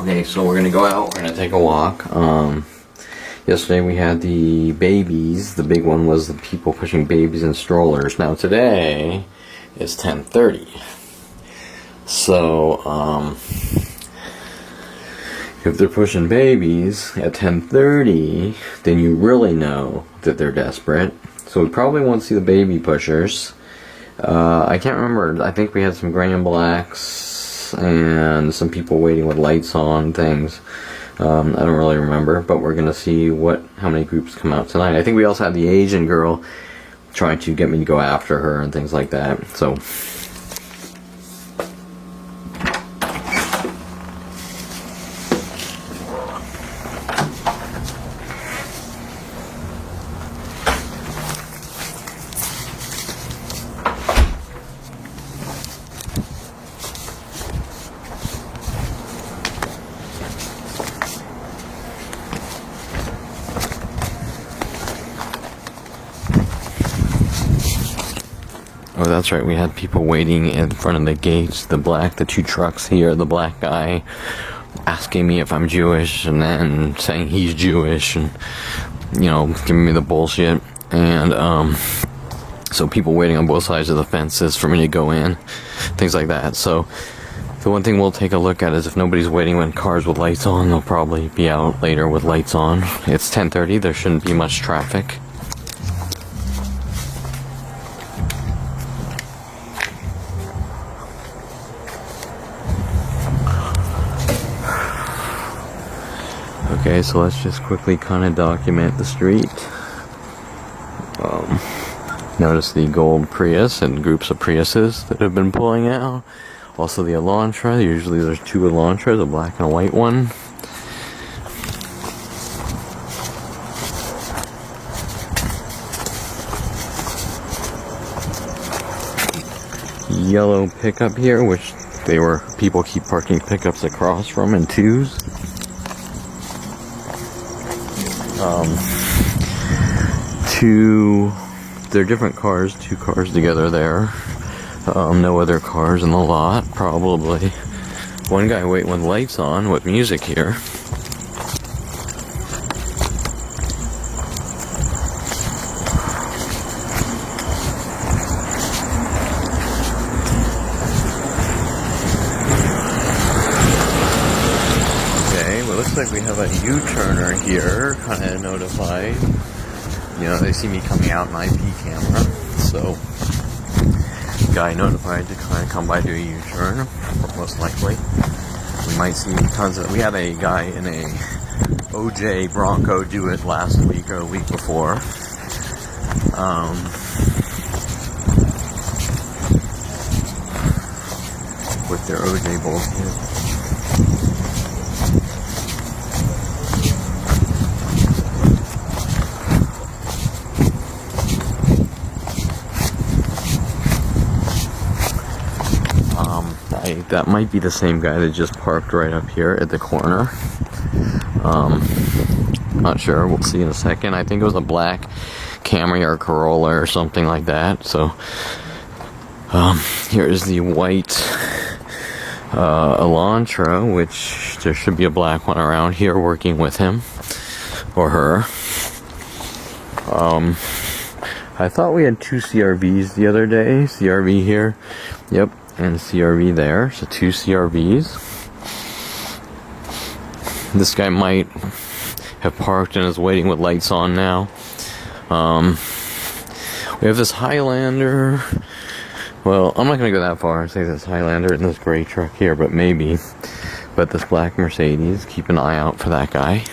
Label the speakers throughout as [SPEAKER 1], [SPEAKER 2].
[SPEAKER 1] Okay, so we're gonna go out, we're gonna take a walk. Yesterday we had the babies. The big one was the people pushing babies in strollers. Now today is 10:30. So, if they're pushing babies at 10:30, then you really know that they're desperate. So we probably won't see the baby pushers. I can't remember. I think we had some gray and blacks and some people waiting with lights on things. I don't really remember, but we're gonna see how many groups come out tonight. I think we also had the Asian girl trying to get me to go after her and things like that. So. Oh, that's right, we had people waiting in front of the gates, the two trucks here, the black guy asking me if I'm Jewish and then saying he's Jewish and, giving me the bullshit. And, so people waiting on both sides of the fences for me to go in, things like that. So, the one thing we'll take a look at is if nobody's waiting when cars with lights on, they'll probably be out later with lights on. It's 10:30, there shouldn't be much traffic. Okay, so let's just quickly kind of document the street. Notice the gold Prius and groups of Priuses that have been pulling out. Also the Elantra. Usually there's two Elantras, a black and a white one. Yellow pickup here, which people keep parking pickups across from in twos. They're different cars, two cars together there. No other cars in the lot, probably. One guy waiting with lights on with music here. Okay, well, looks like we have a U-turner here, kind of notified. They see me coming out in IP camera, so guy notified to kind of come by, do a U-turn, most likely. We might see tons of. We had a guy in a OJ Bronco do it last week or a week before. With their OJ bullshit. That might be the same guy that just parked right up here at the corner. Not sure. We'll see in a second. I think it was a black Camry or Corolla or something like that. So, here is the white Elantra, which there should be a black one around here working with him or her. I thought we had two CRVs the other day. CRV here. Yep. And CRV there, so two CRVs. This guy might have parked and is waiting with lights on now. We have this Highlander. Well, I'm not going to go that far and say this Highlander and this gray truck here, but maybe. But this black Mercedes, keep an eye out for that guy.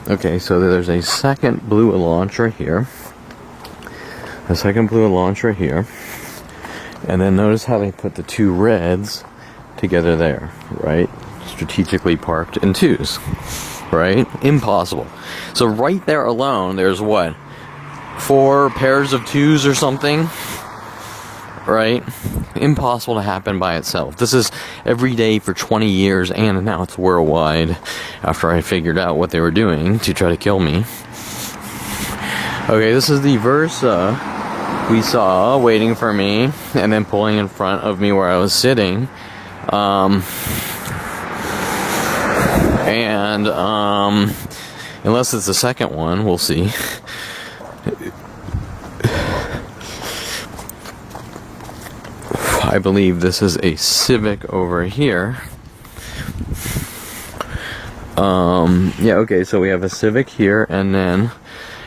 [SPEAKER 1] Okay, so there's a second blue Elantra here. And then notice how they put the two reds together there, right? Strategically parked in twos, right? Impossible. So right there alone, there's what? 4 pairs of twos or something? right? Impossible to happen by itself. This is every day for 20 years, and now it's worldwide after I figured out what they were doing to try to kill me. Okay, this is the Versa we saw waiting for me and then pulling in front of me where I was sitting. Unless it's the second one, we'll see. I believe this is a Civic over here. Yeah, okay, so we have a Civic here, and then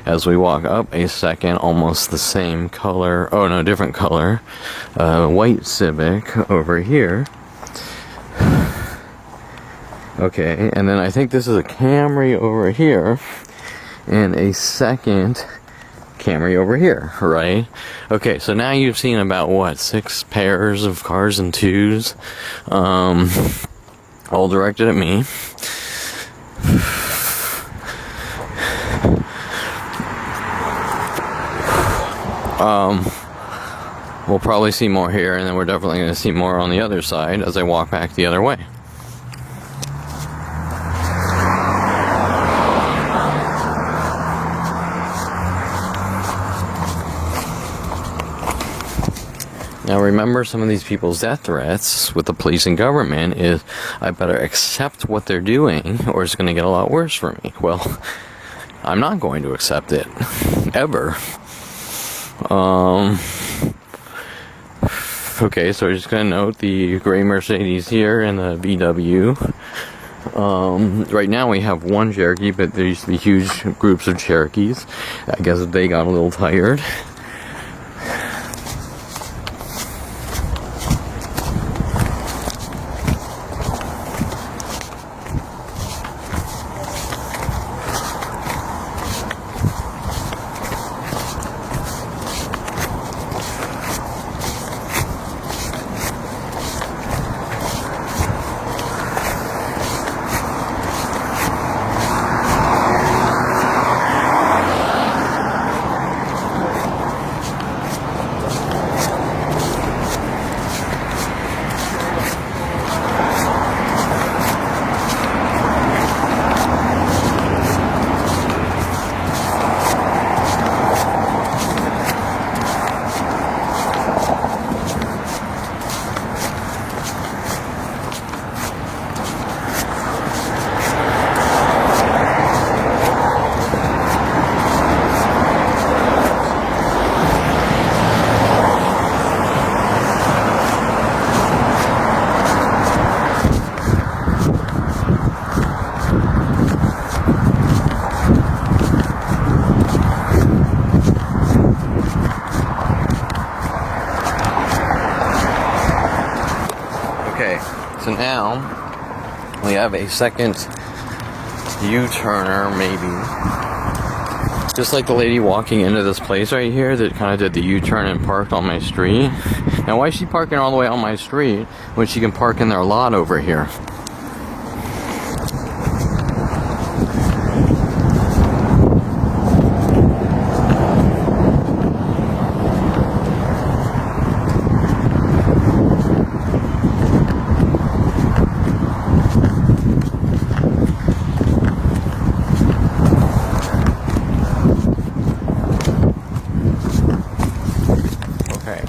[SPEAKER 1] as we walk up a second, almost the same color, oh no, different color, white Civic over here. Okay, and then I think this is a Camry over here, and a second Camry over here, right? Okay, so now you've seen about, what, 6 pairs of cars and twos, all directed at me. We'll probably see more here, and then we're definitely going to see more on the other side as I walk back the other way. Now remember, some of these people's death threats with the police and government is, I better accept what they're doing or it's going to get a lot worse for me. Well, I'm not going to accept it. Ever. Okay, so we're just going to note the gray Mercedes here and the VW. Right now we have one Cherokee, but there used to be huge groups of Cherokees. I guess they got a little tired. So now we have a second U-turner, maybe. Just like the lady walking into this place right here that kind of did the U-turn and parked on my street. Now, why is she parking all the way on my street when she can park in their lot over here?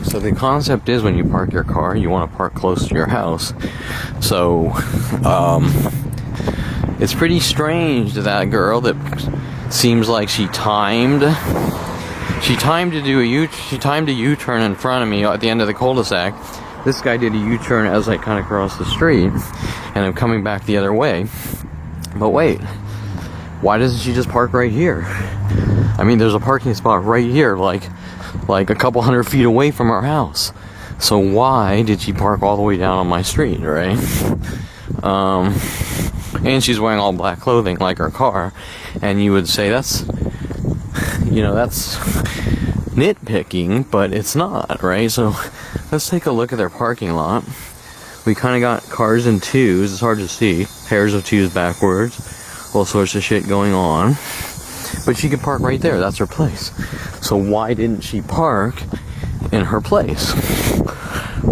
[SPEAKER 1] So the concept is when you park your car, you want to park close to your house. So, it's pretty strange to that girl that seems like she timed a U-turn in front of me at the end of the cul-de-sac. This guy did a U-turn as I kind of crossed the street, and I'm coming back the other way. But wait, why doesn't she just park right here? I mean, there's a parking spot right here, like a couple hundred feet away from our house. So why did she park all the way down on my street, right? And she's wearing all black clothing like her car, and you would say that's nitpicking, but it's not, right? So let's take a look at their parking lot. We kind of got cars in twos, it's hard to see, pairs of twos backwards, all sorts of shit going on. But she could park right there, that's her place. So why didn't she park in her place?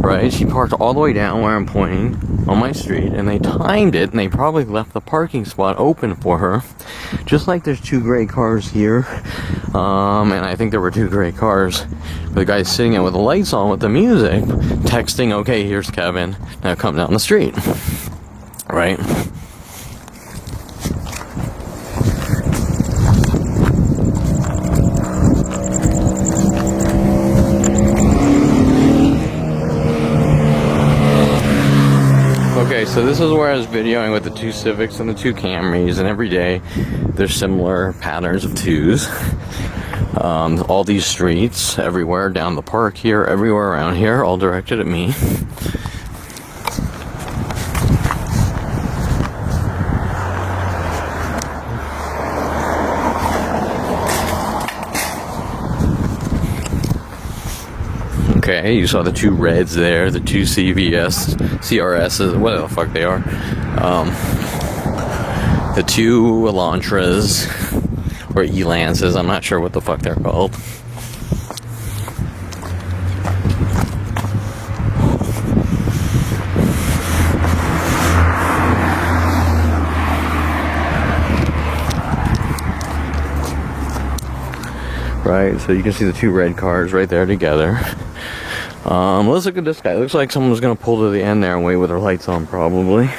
[SPEAKER 1] right? She parked all the way down where I'm pointing on my street, and they timed it, and they probably left the parking spot open for her. Just like there's 2 gray cars here, and I think there were 2 gray cars. The guy's sitting there with the lights on with the music, texting, okay, here's Kevin, now come down the street, right? Okay, so this is where I was videoing with the 2 Civics and the 2 Camrys, and every day there's similar patterns of 2s. All these streets, everywhere, down the park here, everywhere around here, all directed at me. Okay, you saw the 2 reds there, the 2 CRSs, whatever the fuck they are. The 2 Elantras, or Elances, I'm not sure what the fuck they're called. Right, so you can see the 2 red cars right there together. Let's look at this guy. It looks like someone was gonna pull to the end there and wait with their lights on, probably.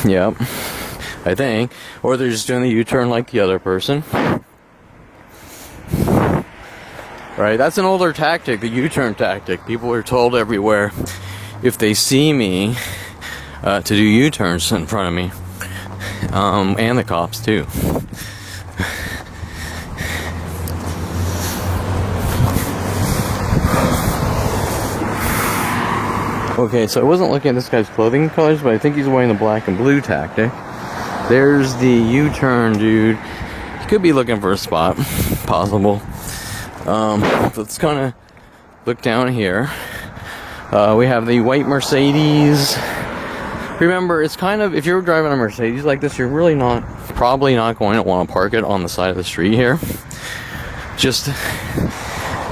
[SPEAKER 1] Yep, I think. Or they're just doing the U-turn like the other person. Right, that's an older tactic, the U-turn tactic. People are told everywhere, if they see me, to do U-turns in front of me. And the cops, too. Okay, so I wasn't looking at this guy's clothing colors, but I think he's wearing the black and blue tactic. There's the U-turn dude. He could be looking for a spot. Possible. Let's kind of look down here. We have the white Mercedes. Remember, it's kind of, if you're driving a Mercedes like this, you're really probably not going to want to park it on the side of the street here. Just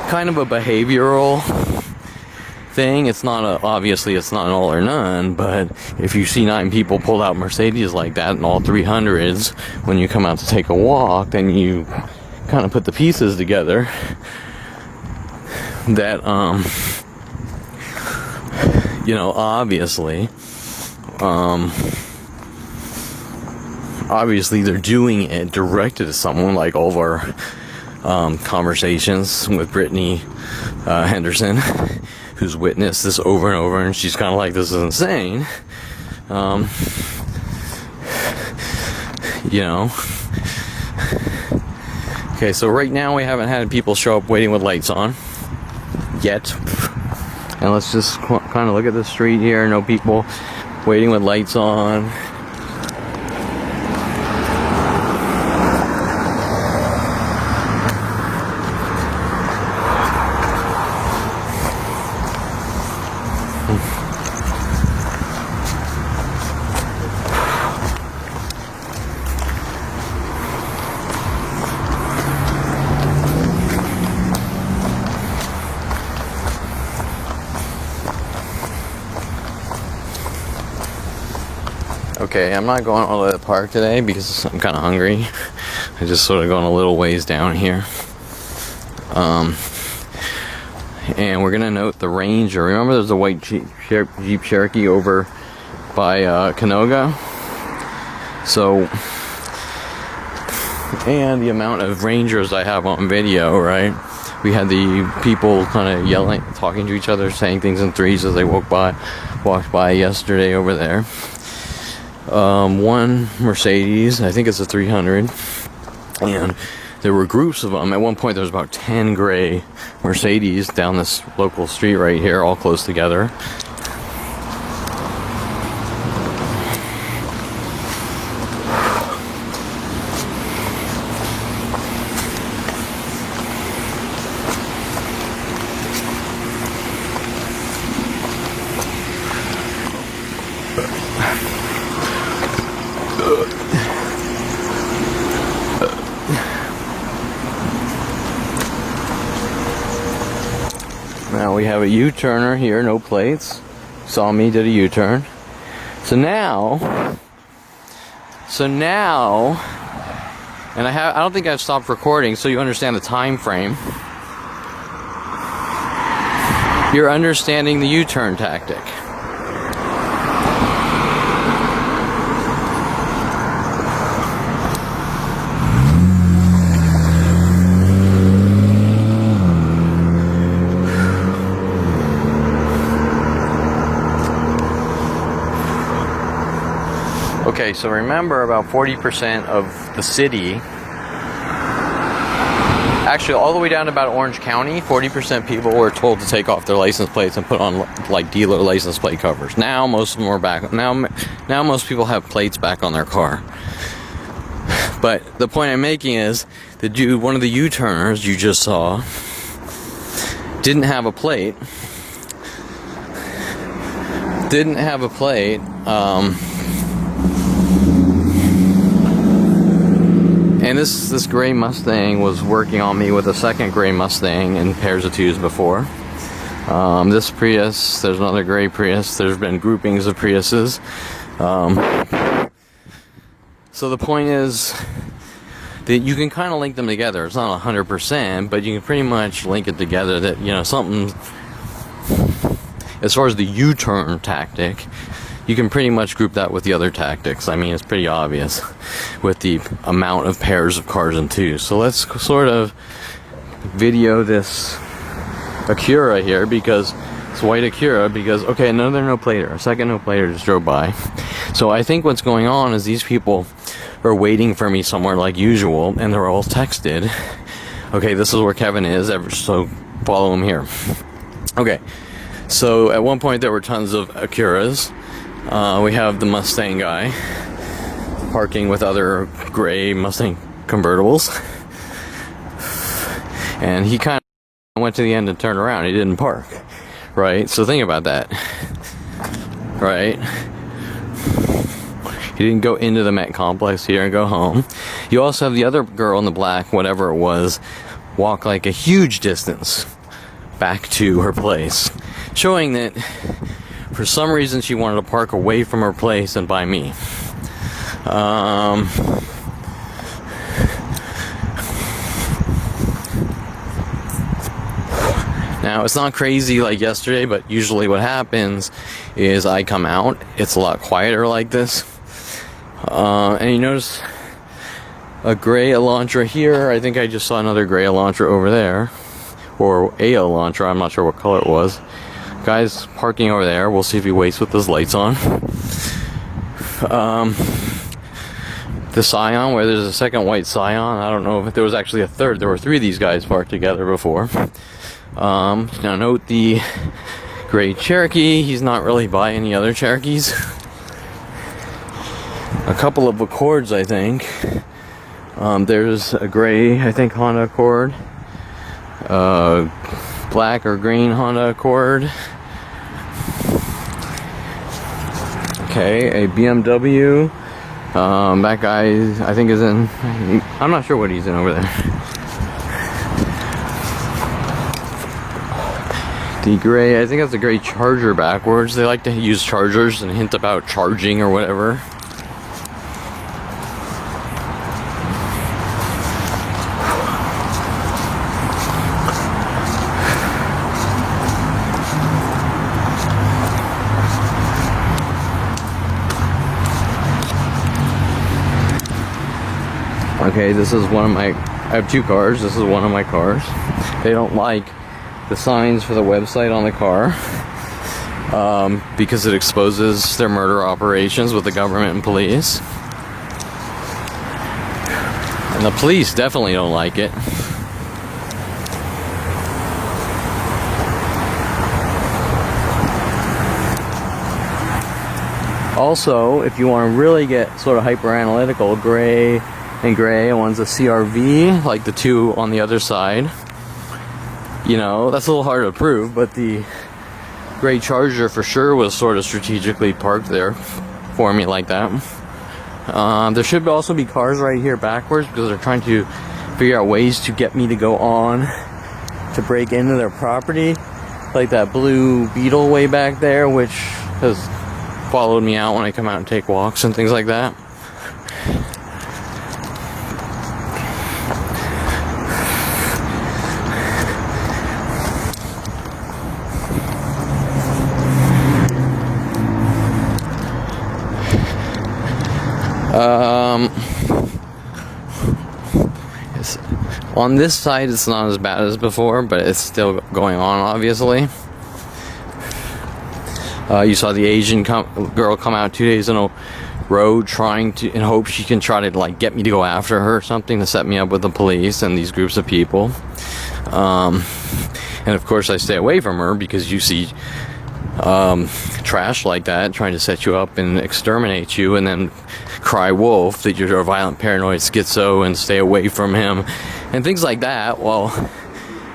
[SPEAKER 1] kind of a behavioral thing. It's not obviously it's not an all or none, but if you see 9 people pulled out Mercedes like that and all 300s when you come out to take a walk, then you kind of put the pieces together that you know, obviously they're doing it directed to someone, like all of our conversations with Brittany Henderson, who's witnessed this over and over, and she's kind of like, this is insane. You know. Okay, so right now we haven't had people show up waiting with lights on yet. And let's just kind of look at the street here. No people waiting with lights on. Okay, I'm not going all the way to the park today because I'm kind of hungry. I just sort of going a little ways down here. And we're going to note the Ranger. Remember there's a white Jeep Cherokee over by Canoga? So, and the amount of Rangers I have on video, right? We had the people kind of yelling, talking to each other, saying things in threes as they walked by yesterday over there. One Mercedes, I think it's a 300, and there were groups of them. At one point there was about 10 gray Mercedes down this local street right here, all close together. Now Now we have a U-turner here, no plates. Saw me, did a U-turn. So now, and I don't think I've stopped recording, so you understand the time frame. You're understanding the U-turn tactic. Okay, so remember, about 40% of the city, actually all the way down to about Orange County, 40% people were told to take off their license plates and put on like dealer license plate covers. Now most of them are back. Now most people have plates back on their car. But the point I'm making is that one of the U-turners you just saw didn't have a plate. And this gray Mustang was working on me with a second gray Mustang in pairs of twos before. This Prius, there's another gray Prius. There's been groupings of Priuses. So the point is that you can kind of link them together. It's not 100%, but you can pretty much link it together that, you know, something, as far as the U-turn tactic, you can pretty much group that with the other tactics. I mean, it's pretty obvious with the amount of pairs of cars in twos. So let's sort of video this Acura here, because it's white Acura, because, okay, another no plater, a second no plater just drove by. So I think what's going on is these people are waiting for me somewhere like usual, and they're all texted, okay, this is where Kevin is, so follow him here. Okay, so at one point there were tons of Acuras. We have the Mustang guy parking with other gray Mustang convertibles, and he kind of went to the end and turned around. He didn't park, right? So think about that, right? He didn't go into the Met complex here and go home. You also have the other girl in the black, whatever it was, walk like a huge distance back to her place, showing that for some reason she wanted to park away from her place and by me. Now, it's not crazy like yesterday, but usually what happens is I come out, it's a lot quieter like this. And you notice a gray Elantra here. I think I just saw another gray Elantra over there, or a Elantra, I'm not sure what color it was. Guy's parking over there. We'll see if he waits with his lights on. The Scion, where there's a second white Scion, I don't know if there was actually a third. There were three of these guys parked together before. Now note the gray Cherokee. He's not really by any other Cherokees. A couple of Accords, I think. There's a gray, I think, Honda Accord. Black or green Honda Accord. Okay, a BMW. That guy, I think, is in, I'm not sure what he's in over there. The gray, I think that's a gray Charger backwards. They like to use Chargers and hint about charging or whatever. Okay, this is one of my, I have two cars, this is one of my cars. They don't like the signs for the website on the car because it exposes their murder operations with the government and police. And the police definitely don't like it. Also, if you want to really get sort of hyper analytical, gray and gray, one's a CRV, like the two on the other side. You know, that's a little hard to prove, but the gray Charger for sure was sort of strategically parked there for me like that. There should also be cars right here backwards because they're trying to figure out ways to get me to go on to break into their property. like that blue beetle way back there, which has followed me out when I come out and take walks and things like that. On this side, it's not as bad as before, but it's still going on, obviously. You saw the Asian girl come out 2 days in a row trying to, in hope she can try to like get me to go after her or something, to set me up with the police and these groups of people. And of course I stay away from her because you see trash like that trying to set you up and exterminate you, and then cry wolf that you're a violent paranoid schizo and stay away from him and things like that. Well,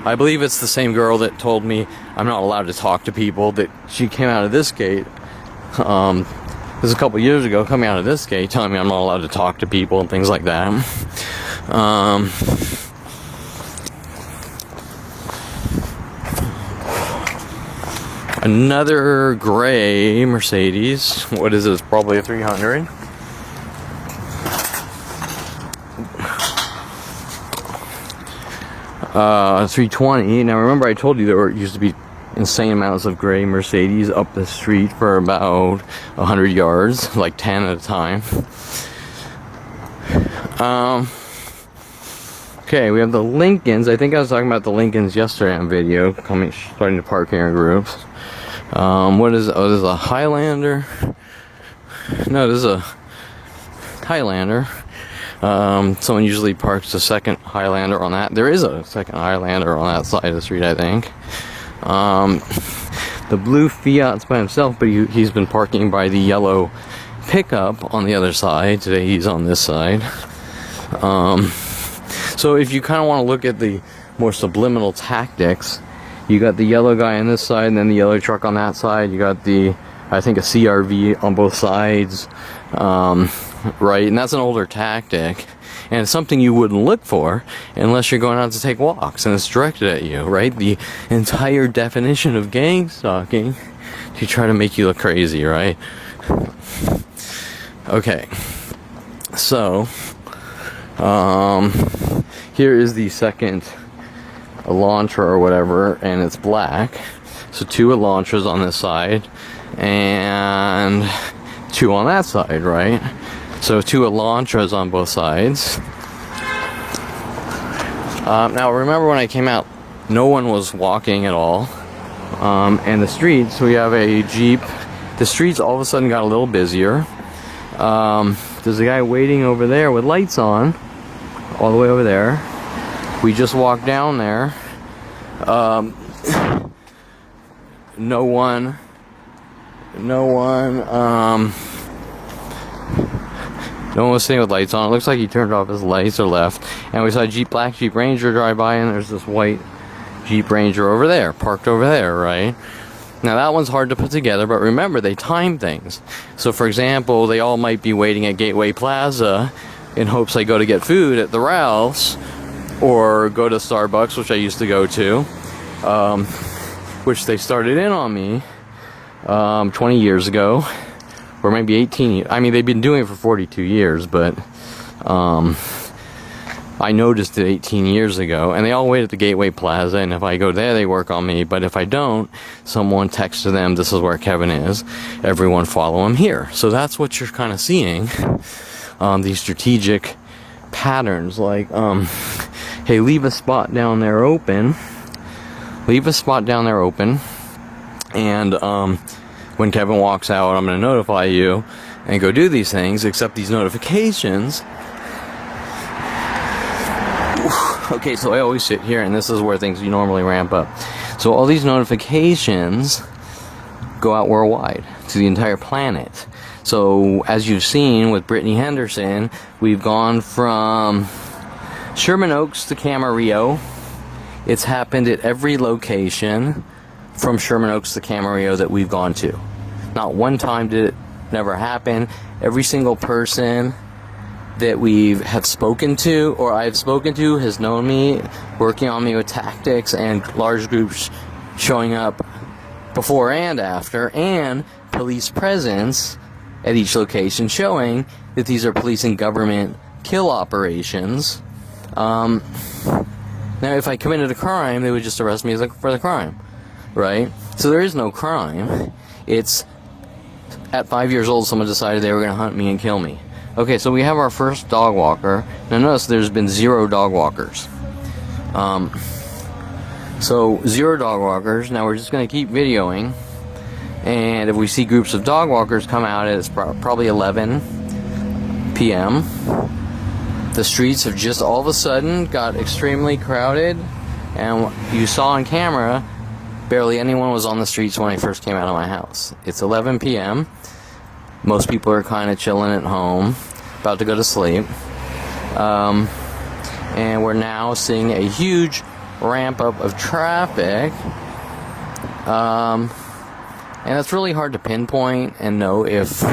[SPEAKER 1] I believe it's the same girl that told me I'm not allowed to talk to people, that she came out of this gate this was a couple years ago, coming out of this gate telling me I'm not allowed to talk to people and things like that. Another gray Mercedes. What is this? Probably a 300. Uh, 320. Now remember I told you there used to be insane amounts of gray Mercedes up the street for about 100 yards, like 10 at a time. Okay, we have the Lincolns. I think I was talking about the Lincolns yesterday on video, starting to park here in groups. What is it? Oh, this is a Highlander. No, this is a Highlander. Someone usually parks a second Highlander on that. There is a second Highlander on that side of the street, I think. The blue Fiat's by himself, but he's been parking by the yellow pickup on the other side. Today he's on this side. So if you kind of want to look at the more subliminal tactics, you got the yellow guy on this side and then the yellow truck on that side. You got the, I think, a CRV on both sides. Right, and that's an older tactic, and it's something you wouldn't look for unless you're going out to take walks and it's directed at you, right? The entire definition of gang stalking to try to make you look crazy, right? Okay, so here is the second Elantra or whatever, and it's black. So 2 Elantras on this side and 2 on that side, right? So 2 Elantras on both sides. Now remember when I came out, no one was walking at all. And the streets, we have a Jeep. The streets all of a sudden got a little busier. There's a guy waiting over there with lights on, all the way over there. We just walked down there. No one was sitting with lights on. It looks like he turned off his lights or left. And we saw a black Jeep Ranger drive by, and there's this white Jeep Ranger over there, parked over there, right? Now that one's hard to put together, but remember, they time things. So for example, they all might be waiting at Gateway Plaza in hopes I go to get food at the Ralph's, or go to Starbucks, which I used to go to, which they started in on me 20 years ago. Or maybe 18 years. I mean, they've been doing it for 42 years, but I noticed it 18 years ago. And they all wait at the Gateway Plaza, and if I go there, they work on me. But if I don't, someone texts to them, this is where Kevin is. Everyone follow him here. So that's what you're kind of seeing. These strategic patterns, like, hey, leave a spot down there open. Leave a spot down there open. And, when Kevin walks out, I'm going to notify you and go do these things, except these notifications. Okay, so I always sit here, and this is where things normally ramp up. So all these notifications go out worldwide to the entire planet. So as you've seen with Brittany Henderson, we've gone from Sherman Oaks to Camarillo. It's happened at every location from Sherman Oaks to Camarillo that we've gone to. Not one time did it never happen. Every single person that we have spoken to, or I've spoken to, has known me, working on me with tactics and large groups showing up before and after, and police presence at each location showing that these are police and government kill operations. Now, if I committed a crime, they would just arrest me for the crime, right? So there is no crime. It's at 5 years old, someone decided they were going to hunt me and kill me. Okay, so we have our first dog walker. Now notice there's been 0 dog walkers. So 0 dog walkers. Now we're just going to keep videoing. And if we see groups of dog walkers come out, it's probably 11 p.m. The streets have just all of a sudden got extremely crowded. And you saw on camera, barely anyone was on the streets when I first came out of my house. It's 11 p.m. Most people are kind of chilling at home, about to go to sleep. And we're now seeing a huge ramp up of traffic. And it's really hard to pinpoint and know if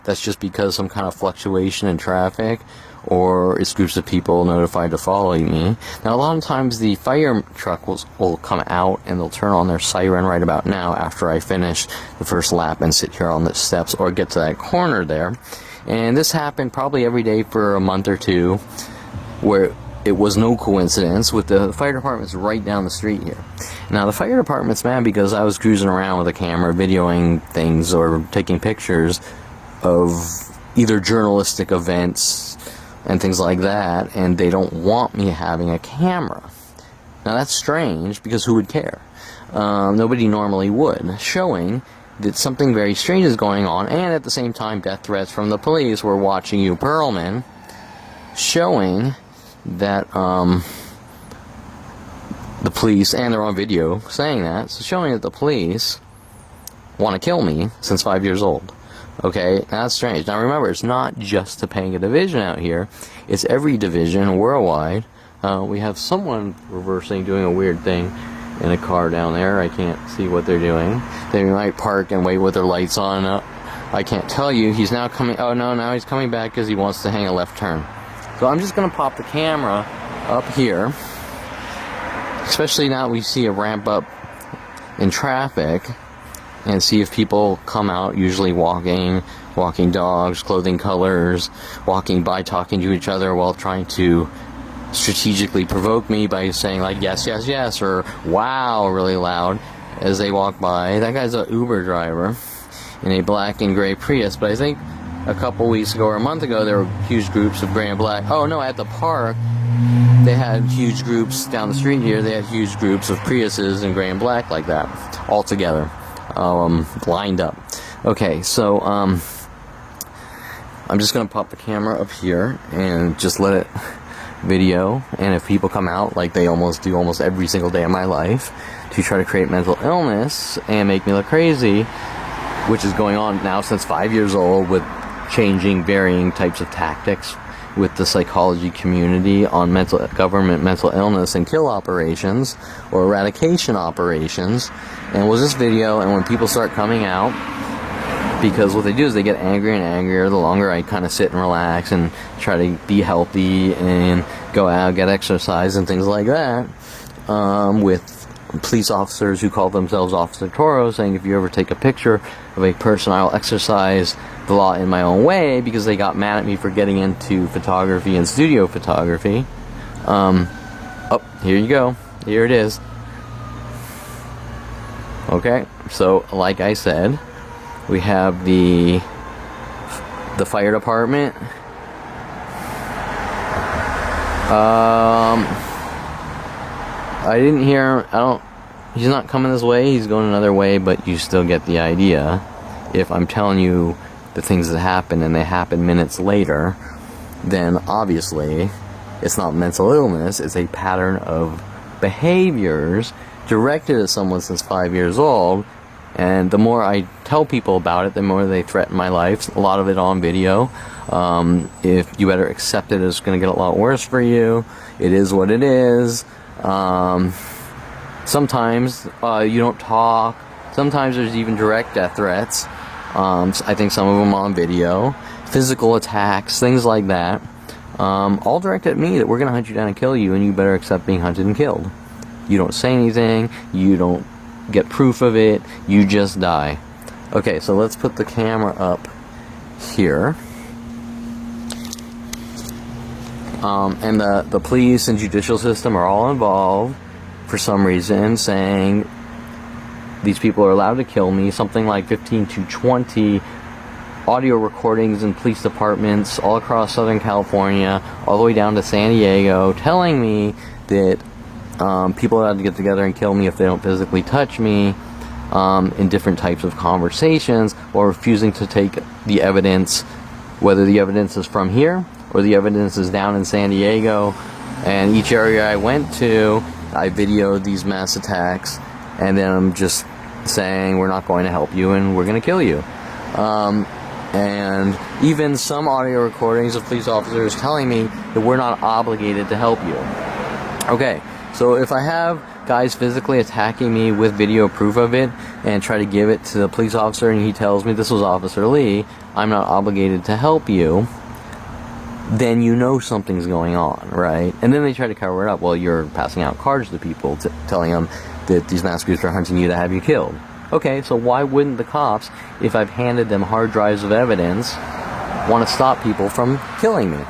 [SPEAKER 1] that's just because some kind of fluctuation in traffic or it's groups of people notified to follow me. Now, a lot of times the fire truck will come out and they'll turn on their siren right about now after I finish the first lap and sit here on the steps or get to that corner there. And this happened probably every day for a month or two, where it was no coincidence with the fire department's right down the street here. Now, the fire department's mad because I was cruising around with a camera videoing things or taking pictures of either journalistic events and things like that, and they don't want me having a camera. Now, that's strange because who would care? Nobody normally would, showing that something very strange is going on, and at the same time, death threats from the police. We're watching you, Perlman, showing that the police, and they're on video saying that, so showing that the police want to kill me since 5 years old. Okay, that's strange. Now remember, it's not just Topanga Division out here, it's every division worldwide. We have someone reversing, doing a weird thing in a car down there. I can't see what they're doing. They might park and wait with their lights on. I can't tell you. He's now coming. Oh no, now he's coming back because he wants to hang a left turn. So I'm just going to pop the camera up here, especially now we see a ramp up in traffic, and see if people come out, usually walking dogs, clothing colors, walking by, talking to each other while trying to strategically provoke me by saying like yes, yes, yes, or wow really loud as they walk by. That guy's an Uber driver in a black and gray Prius, but I think a couple weeks ago or a month ago there were huge groups of gray and black. Oh no, at the park they had huge groups down the street here. They had huge groups of Priuses in gray and black like that, all together, lined up. Okay, so I'm just gonna pop the camera up here and just let it video. And if people come out like they almost do almost every single day of my life to try to create mental illness and make me look crazy, which is going on now since 5 years old, with changing varying types of tactics with the psychology community on government mental illness and kill operations or eradication operations. And was this video, and when people start coming out, because what they do is they get angrier and angrier the longer I kind of sit and relax and try to be healthy and go out, get exercise and things like that, with police officers who call themselves Officer Toro saying if you ever take a picture of a person, I'll exercise the law in my own way, because they got mad at me for getting into photography and studio photography. Oh, here you go. Here it is. Okay, so like I said, we have the fire department. I didn't hear, he's not coming this way, he's going another way, but you still get the idea. If I'm telling you the things that happen and they happen minutes later, then obviously it's not mental illness, it's a pattern of behaviors directed at someone since 5 years old. And the more I tell people about it, the more they threaten my life. A lot of it on video. If you better accept it, it's going to get a lot worse for you. It is what it is. Sometimes you don't talk. Sometimes there's even direct death threats. I think some of them on video. Physical attacks, things like that. All directed at me, that we're going to hunt you down and kill you, and you better accept being hunted and killed. You don't say anything. You don't get proof of it, you just die. Okay, so let's put the camera up here. And the police and judicial system are all involved for some reason, saying these people are allowed to kill me. Something like 15 to 20 audio recordings in police departments all across Southern California, all the way down to San Diego, telling me that people are allowed to get together and kill me if they don't physically touch me, in different types of conversations, or refusing to take the evidence, whether the evidence is from here or the evidence is down in San Diego. And each area I went to, I videoed these mass attacks, and then I'm just saying, we're not going to help you and we're going to kill you. And even some audio recordings of police officers telling me that we're not obligated to help you. Okay, so if I have guys physically attacking me with video proof of it and try to give it to the police officer and he tells me, this was Officer Lee, I'm not obligated to help you, then you know something's going on, right? And then they try to cover it up. Well, you're passing out cards to people, telling them that these mass groups are hunting you to have you killed. Okay, so why wouldn't the cops, if I've handed them hard drives of evidence, want to stop people from killing me,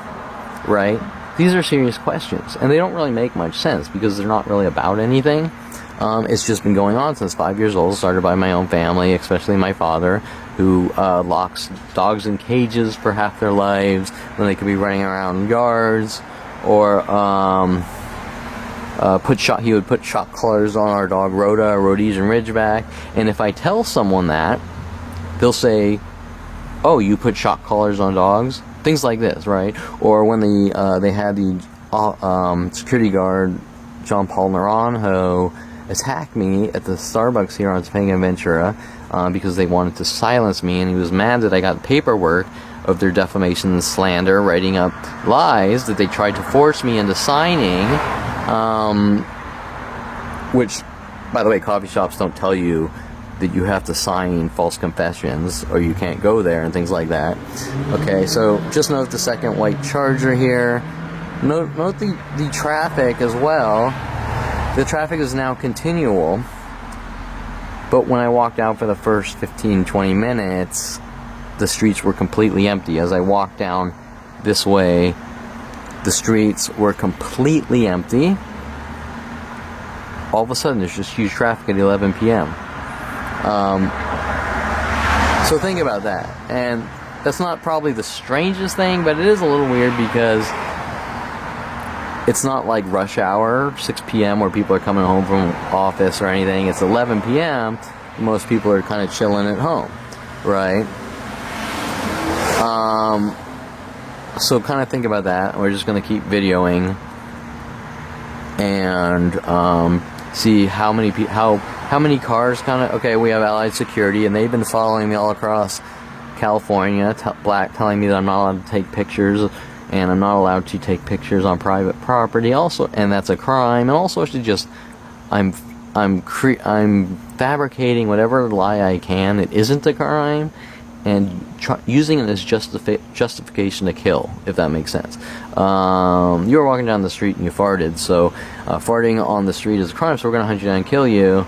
[SPEAKER 1] right? These are serious questions, and they don't really make much sense because they're not really about anything. It's just been going on since 5 years old, started by my own family, especially my father, who locks dogs in cages for half their lives when they could be running around yards, or he would put shock collars on our dog Rhoda, Rhodesian Ridgeback, and if I tell someone that, they'll say, oh, you put shock collars on dogs? Things like this, right? Or when they had the security guard, John Paul Naranjo, attack me at the Starbucks here on Topanga and Ventura because they wanted to silence me, and he was mad that I got paperwork of their defamation and slander, writing up lies that they tried to force me into signing, which, by the way, coffee shops don't tell you that you have to sign false confessions or you can't go there and things like that. Okay, so just note the second white Charger here. Note the traffic as well. The traffic is now continual, but when I walked out for the first 15-20 minutes, the streets were completely empty. As I walked down this way, the streets were completely empty. All of a sudden, there's just huge traffic at 11 p.m. So think about that. And that's not probably the strangest thing, but it is a little weird because it's not like rush hour, 6 p.m. where people are coming home from office or anything. It's 11 p.m. Most people are kind of chilling at home, right? So kind of think about that. We're just going to keep videoing and see how many cars kind of... Okay, we have Allied Security, and they've been following me all across California, telling me that I'm not allowed to take pictures, and I'm not allowed to take pictures on private property also, and that's a crime. And also, I'm fabricating whatever lie I can. It isn't a crime, and using it as justification to kill, if that makes sense. You were walking down the street and you farted, so farting on the street is a crime, so we're going to hunt you down and kill you.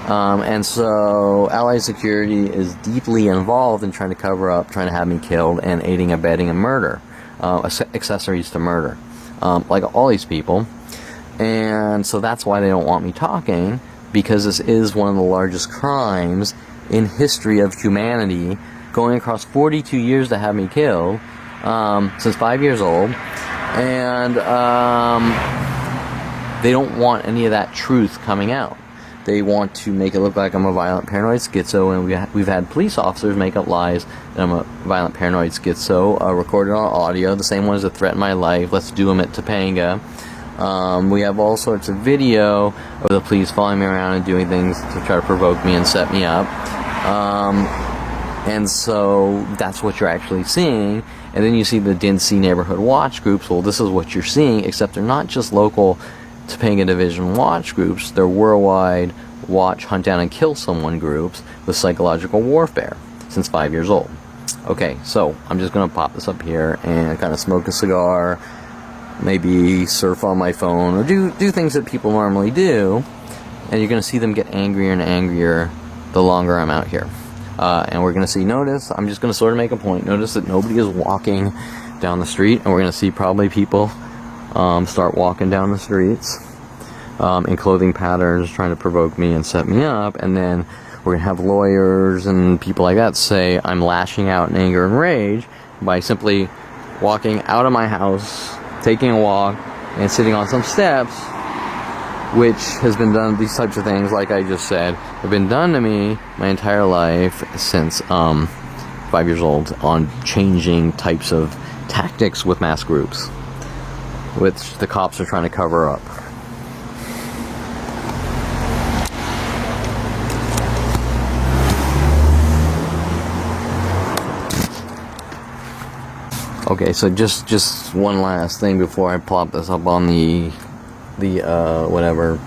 [SPEAKER 1] And so Allied Security is deeply involved in trying to cover up, trying to have me killed, and aiding, abetting, and murder. Accessories to murder. Like all these people. And so that's why they don't want me talking, because this is one of the largest crimes in history of humanity, going across 42 years to have me killed, since 5 years old. And they don't want any of that truth coming out. They want to make it look like I'm a violent paranoid schizo, and we've had police officers make up lies that I'm a violent paranoid schizo, recorded on audio, the same ones that threaten my life. Let's do them at Topanga. We have all sorts of video of the police following me around and doing things to try to provoke me and set me up. And so that's what you're actually seeing. And then you see the Dincy neighborhood watch groups. Well, this is what you're seeing, except they're not just local Topanga Division watch groups. They're worldwide watch, hunt down, and kill someone groups with psychological warfare since 5 years old. Okay, so I'm just going to pop this up here and kind of smoke a cigar, maybe surf on my phone, or do things that people normally do. And you're going to see them get angrier and angrier the longer I'm out here. And we're going to see, I'm just going to sort of make a point. Notice that nobody is walking down the street. And we're going to see probably people start walking down the streets in clothing patterns, trying to provoke me and set me up. And then we're going to have lawyers and people like that say I'm lashing out in anger and rage by simply walking out of my house, taking a walk, and sitting on some steps, which has been done. These types of things, like I just said, have been done to me my entire life since 5 years old, on changing types of tactics with mass groups, which the cops are trying to cover up. Okay, so just one last thing before I plop this up on the whatever.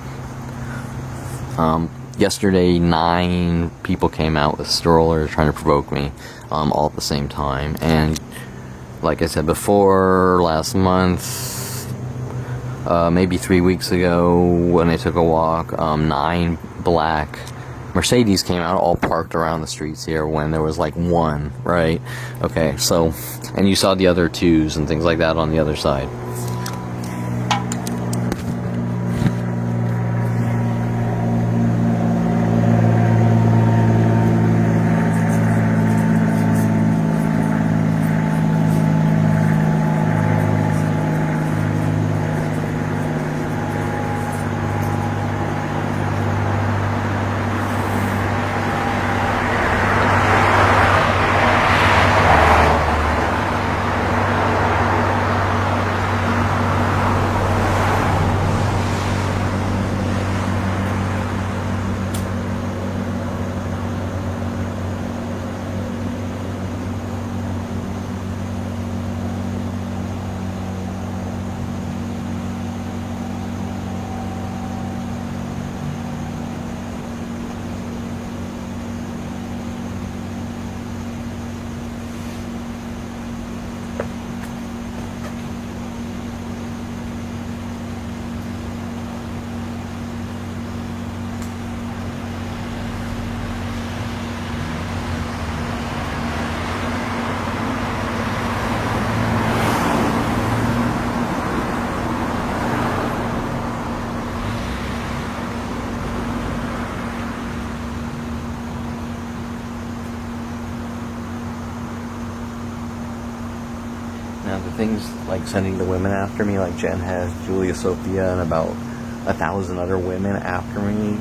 [SPEAKER 1] Yesterday, 9 people came out with strollers trying to provoke me, all at the same time. And like I said before, last month, maybe 3 weeks ago, when I took a walk, 9 black Mercedes came out, all parked around the streets here when there was like 1, right? Okay, so, and you saw the other 2s and things like that on the other side. Now the things like sending the women after me, like Jen has Julia, Sophia, and about 1,000 other women after me,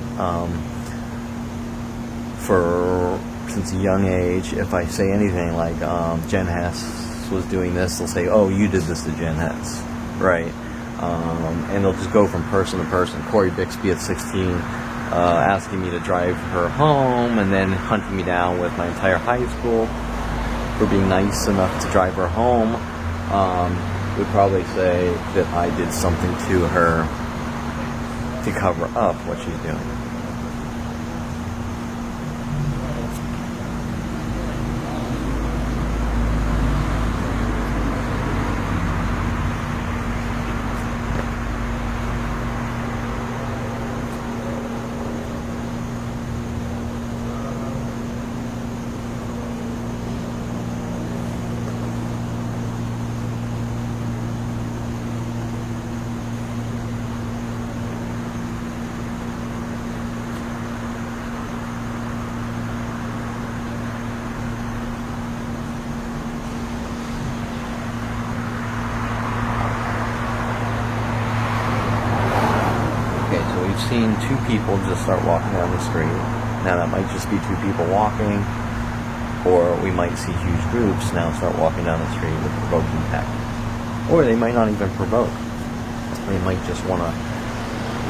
[SPEAKER 1] since a young age. If I say anything like Jen Hess was doing this, they'll say, "Oh, you did this to Jen Hess," right? And they'll just go from person to person. Corey Bixby at 16, asking me to drive her home, and then hunting me down with my entire high school for being nice enough to drive her home. Would probably say that I did something to her to cover up what she's doing. We've seen 2 people just start walking down the street. Now that might just be 2 people walking, or we might see huge groups now start walking down the street with provoking tactics. Or they might not even provoke. They might just want to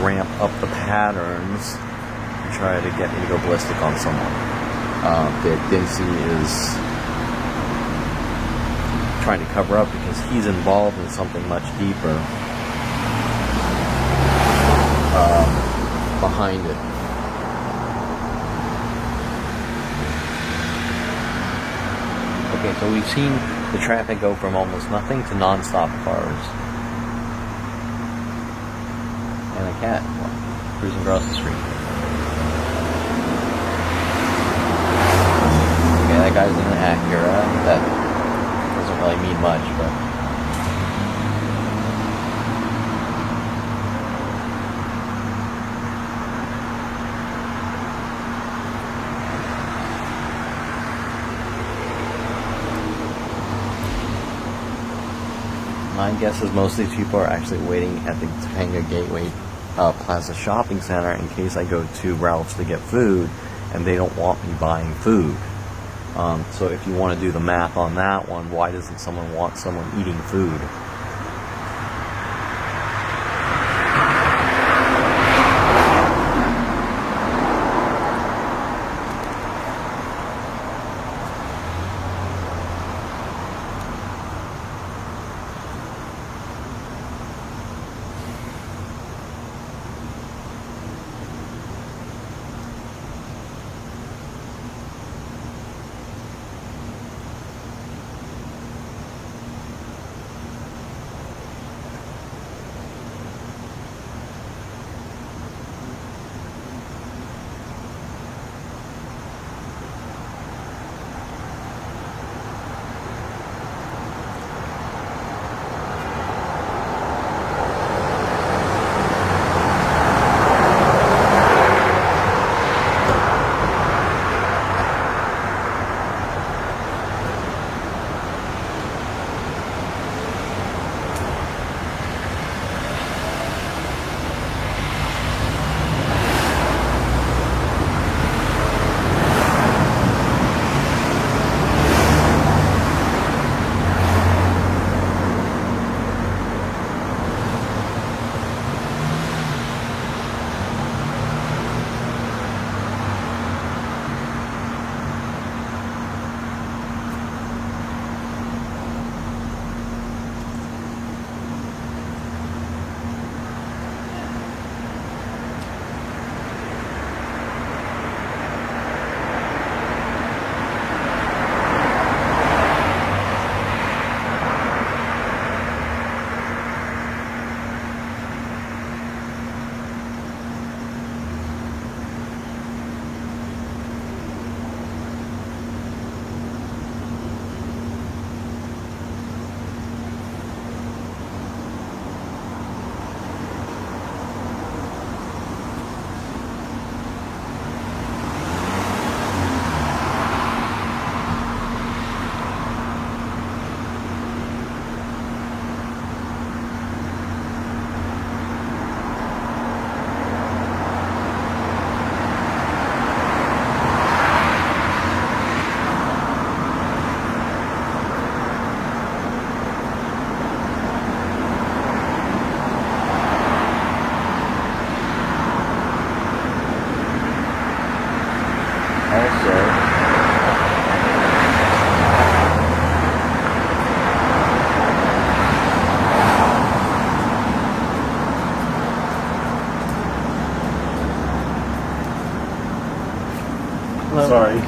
[SPEAKER 1] ramp up the patterns and try to get me to go ballistic on someone. That Dempsey is trying to cover up because he's involved in something much deeper behind it. Okay, so we've seen the traffic go from almost nothing to non-stop cars. And a cat cruising across the street. That guy's in an Acura. That doesn't really mean much, but my guess is most of these people are actually waiting at the Topanga Gateway Plaza Shopping Center in case I go to Ralph's to get food and they don't want me buying food. So if you want to do the math on that one, why doesn't someone want someone eating food?
[SPEAKER 2] Sorry.
[SPEAKER 1] This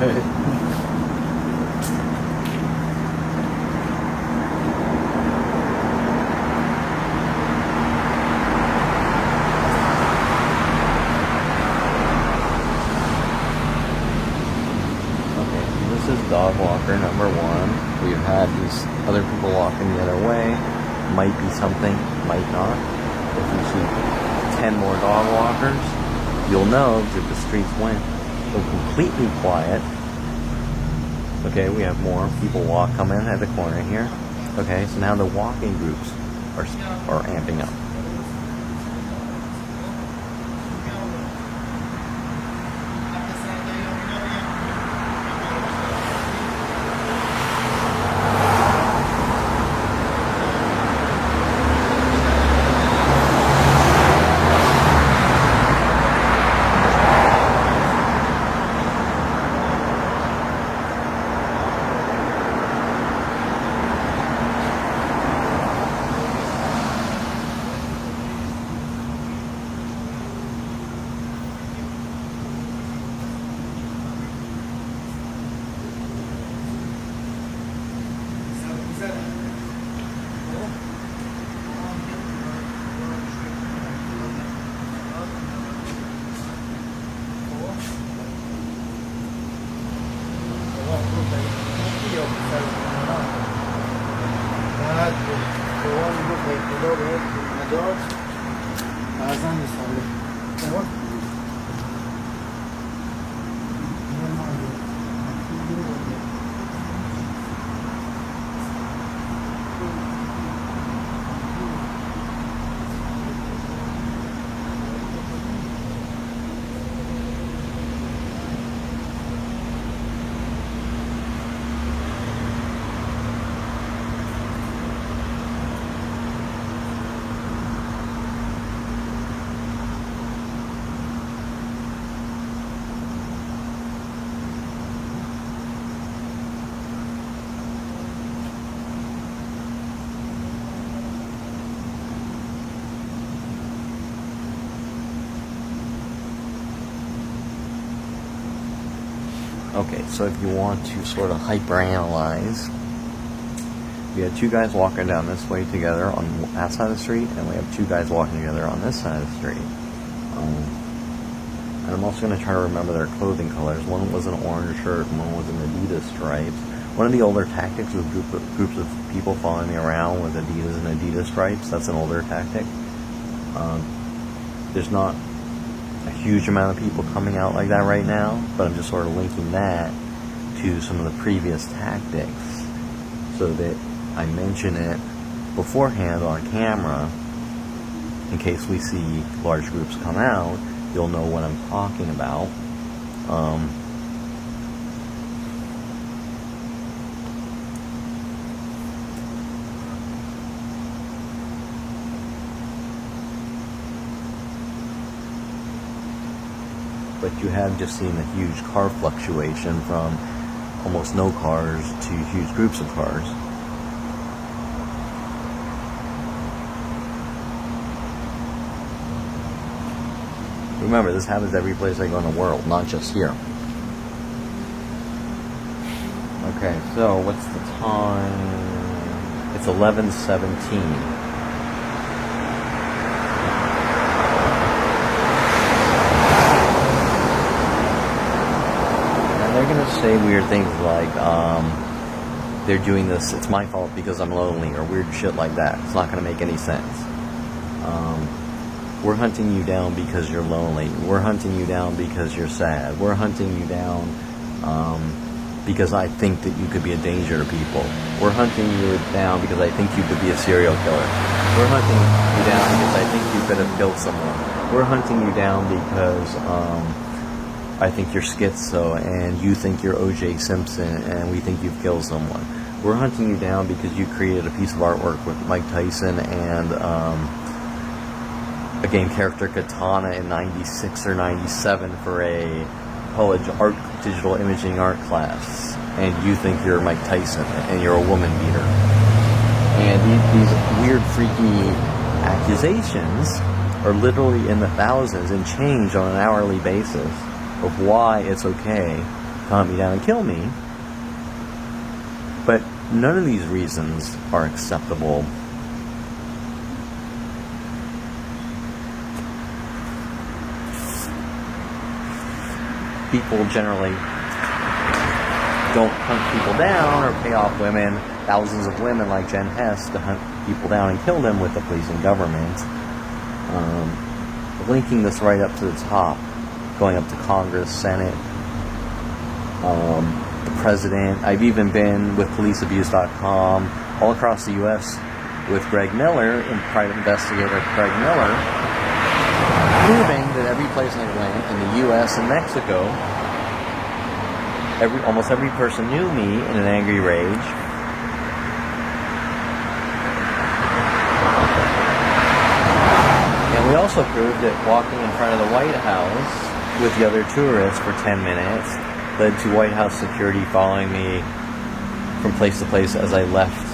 [SPEAKER 1] is dog walker number 1. We've had these other people walking the other way. Might be something, might not. If you see 10 more dog walkers, you'll know that the streets went so completely quiet. Okay, we have more people come in at the corner here. Okay, so now the walking groups are amping up. Okay, so if you want to sort of hyperanalyze, we had two guys walking down this way together on that side of the street, and we have two guys walking together on this side of the street. And I'm also going to try to remember their clothing colors. One was an orange shirt, and one was an Adidas stripes. One of the older tactics was groups of people following me around with Adidas and Adidas stripes. That's an older tactic. There's not a huge amount of people coming out like that right now, but I'm just sort of linking that to some of the previous tactics so that I mention it beforehand on camera in case we see large groups come out. You'll know what I'm talking about. But you have just seen a huge car fluctuation from almost no cars to huge groups of cars. Remember, this happens every place I go in the world, not just here. Okay, so what's the time? It's 11:17. They're going to say weird things like, they're doing this, it's my fault because I'm lonely, or weird shit like that. It's not going to make any sense. We're hunting you down because you're lonely. We're hunting you down because you're sad. We're hunting you down because I think that you could be a danger to people. We're hunting you down because I think you could be a serial killer. We're hunting you down because I think you could have killed someone. We're hunting you down because I think you're schizo, and you think you're O.J. Simpson, and we think you've killed someone. We're hunting you down because you created a piece of artwork with Mike Tyson and a game character Katana in 96 or 97 for a college digital imaging art class, and you think you're Mike Tyson, and you're a woman beater. And these weird, freaky accusations are literally in the thousands and change on an hourly basis of why it's okay to hunt me down and kill me. But none of these reasons are acceptable. People generally don't hunt people down or pay off women, thousands of women like Jen Hess, to hunt people down and kill them with the police and government. Linking this right up to the top, going up to Congress, Senate, the president. I've even been with policeabuse.com all across the U.S. with Greg Miller, and private investigator Greg Miller, proving that every place I went in the U.S. and Mexico, almost every person knew me in an angry rage. And we also proved that walking in front of the White House with the other tourists for 10 minutes led to White House security following me from place to place as I left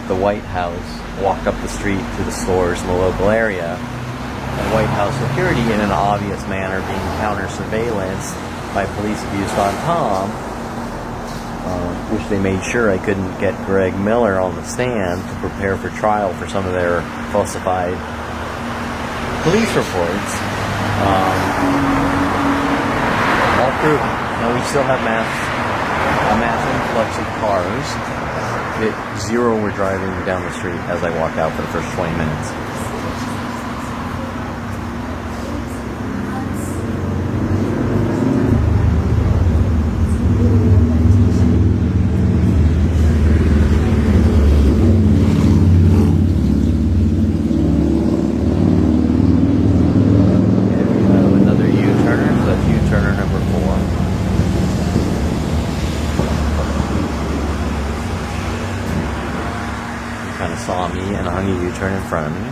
[SPEAKER 1] the White House, walked up the street to the stores in the local area. And White House security, in an obvious manner, being counter surveillance by policeabuse.com, which they made sure I couldn't get Greg Miller on the stand to prepare for trial for some of their falsified police reports. All proven. Now we still have a mass influx of cars Zero were driving down the street as I walked out for the first 20 minutes. Another U-turner, so that's U-turner number 4. Kind of saw me and hung a U-turn in front of me.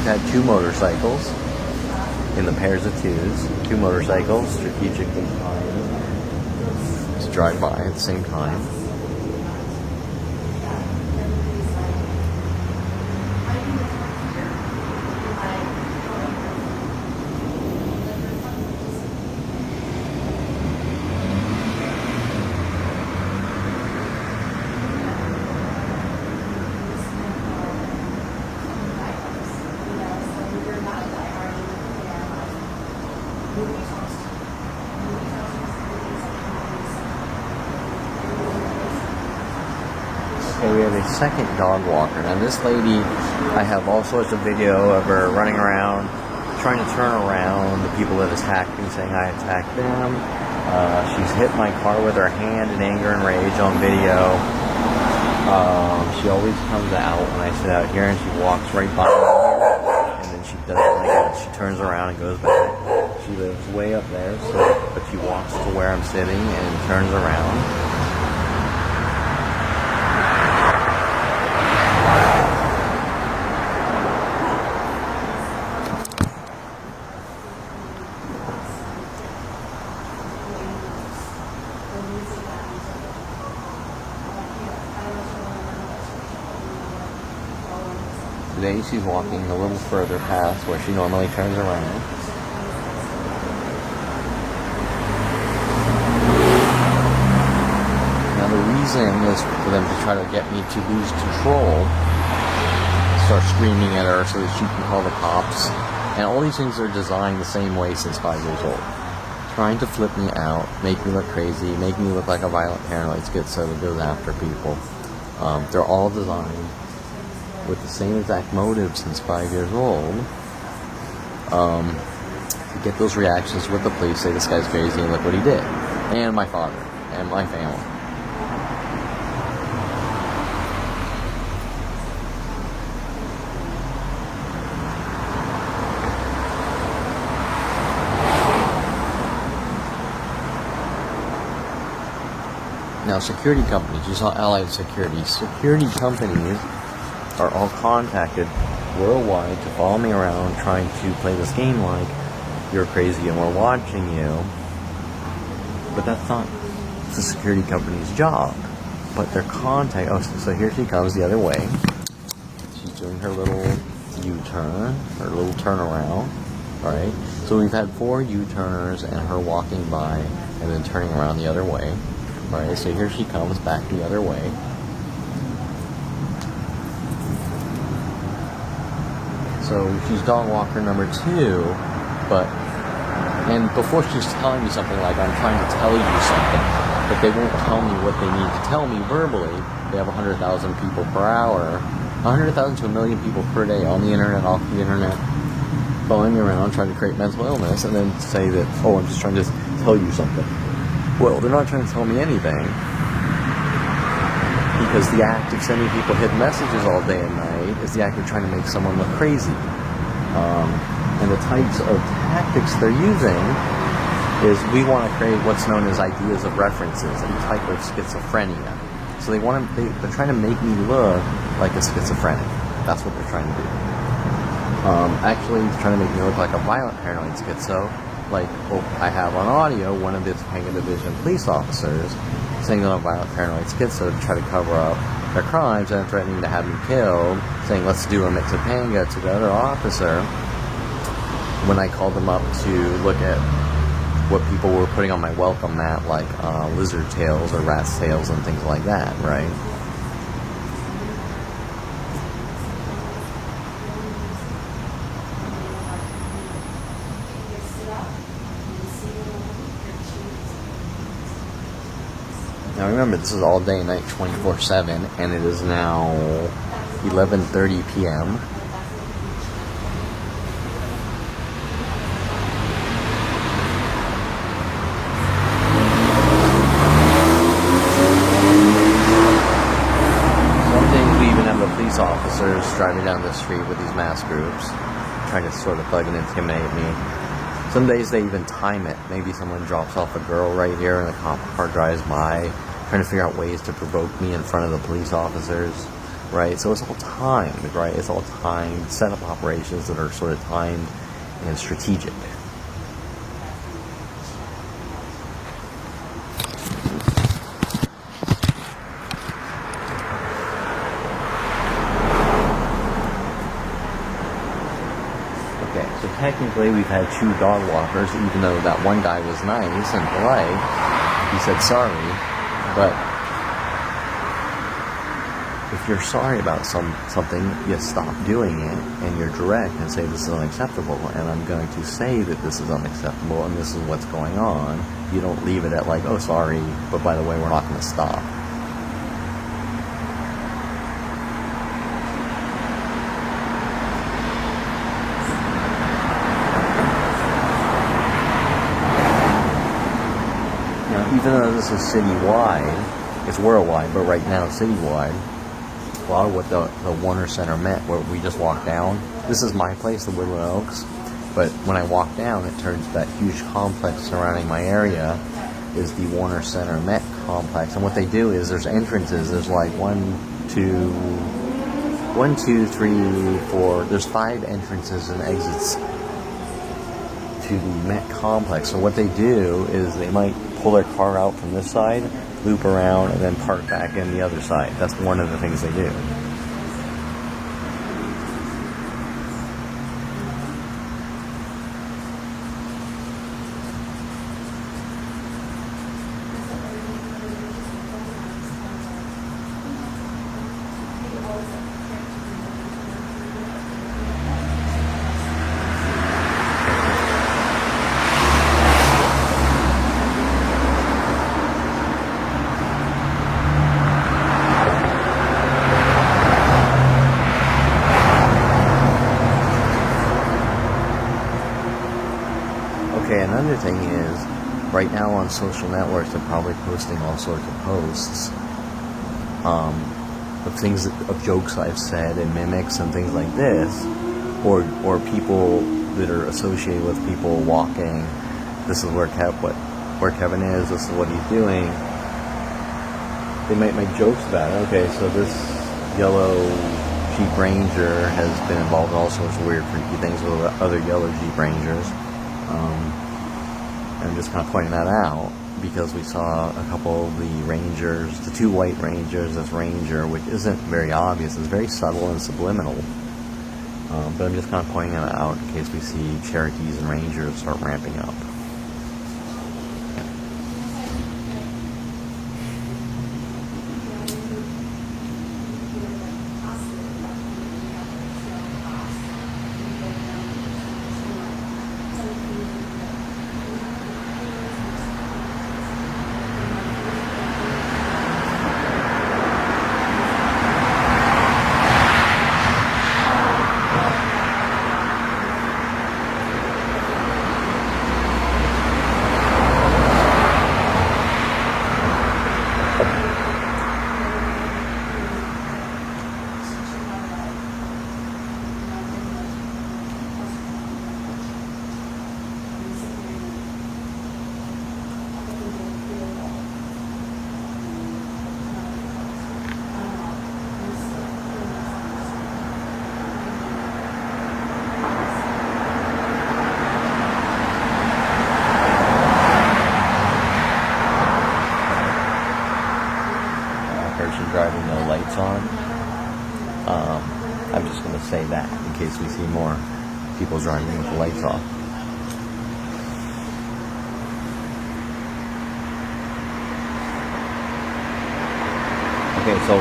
[SPEAKER 1] Had 2 motorcycles in the pairs of 2s. 2 motorcycles strategically timed to drive by at the same time. Okay, we have a second dog walker. Now this lady, I have all sorts of video of her running around, trying to turn around the people that attacked me, saying I attacked them. She's hit my car with her hand in anger and rage on video. She always comes out when I sit out here, and she walks right by me, and then she does it like that. She turns around and goes back. She lives way up there, but she walks to where I'm sitting and turns around. Today she's walking a little further past where she normally turns around. Now the reason is for them to try to get me to lose control, start screaming at her so that she can call the cops. And all these things are designed the same way since 5 years old. Trying to flip me out, make me look crazy, make me look like a violent paranoid schizo that goes after people. They're all designed with the same exact motive since 5 years old, to get those reactions with the police, say this guy's crazy and look what he did, and my father, and my family. Now security companies, you saw Allied Security. Security companies are all contacted worldwide to follow me around trying to play this game like you're crazy and we're watching you. But that's not the security company's job. But their contact, oh, so here she comes the other way. She's doing her little U-turn, her little turnaround, alright? So we've had 4 U-turners and her walking by and then turning around the other way. Alright, so here she comes back the other way. So she's dog walker number 2, but And before she's telling me something like, I'm trying to tell you something, but they won't tell me what they need to tell me verbally. They have 100,000 people per hour, 100,000 to a million people per day on the internet, off the internet, following me around, trying to create mental illness, and then say that, oh, I'm just trying to tell you something. Well, they're not trying to tell me anything. Because the act of sending people hidden messages all day and night is the act of trying to make someone look crazy. And the types of tactics they're using is we want to create what's known as ideas of references, a type of schizophrenia. So they're trying to make me look like a schizophrenic. That's what they're trying to do. Actually, they're trying to make me look like a violent paranoid schizo. Like, I have on audio one of the Topanga Division police officers saying that I'm a violent paranoid schizo to try to cover up their crimes and threatening to have me killed, saying let's do them at Topanga to the other officer, when I called them up to look at what people were putting on my welcome mat, like lizard tails or rat's tails and things like that, right? Now remember, this is all day and night, 24/7, and it is now 11:30 p.m. Some days we even have the police officers driving down the street with these mass groups, trying to sort of bug and intimidate me. Some days they even time it. Maybe someone drops off a girl right here and a cop car drives by, trying to figure out ways to provoke me in front of the police officers, right? So it's all timed, right? It's all timed, set-up operations that are sort of timed and strategic. Okay, so technically we've had 2 dog walkers, even though that one guy was nice and polite. He said sorry, but if you're sorry about something, you stop doing it and you're direct and say this is unacceptable, and I'm going to say that this is unacceptable and this is what's going on. You don't leave it at like, oh sorry, but by the way, we're not going to stop. Even though this is citywide, it's worldwide, but right now citywide, a lot of what the Warner Center meant, where we just walked down, this is my place, the Woodland Oaks, but when I walk down, it turns that huge complex surrounding my area is the Warner Center Met complex, and what they do is there's entrances, there's like 1, 2, 3, 4, there's 5 entrances and exits to the Met complex. So what they do is they might pull their car out from this side, loop around, and then park back in the other side. That's one of the things they do. Okay, another thing is, right now on social networks, they're probably posting all sorts of posts of jokes I've said and mimics and things like this, or people that are associated with people walking. This is where Kevin is. This is what he's doing. They might make jokes about it. Okay, so this yellow Jeep Ranger has been involved in all sorts of weird, freaky things with other yellow Jeep Rangers. I'm just kind of pointing that out because we saw a couple of the Rangers, the 2 white Rangers as Ranger, which isn't very obvious. It's very subtle and subliminal. But I'm just kind of pointing it out in case we see Cherokees and Rangers start ramping up. driving no lights on. I'm just going to say that in case we see more people driving with the lights off. Okay, so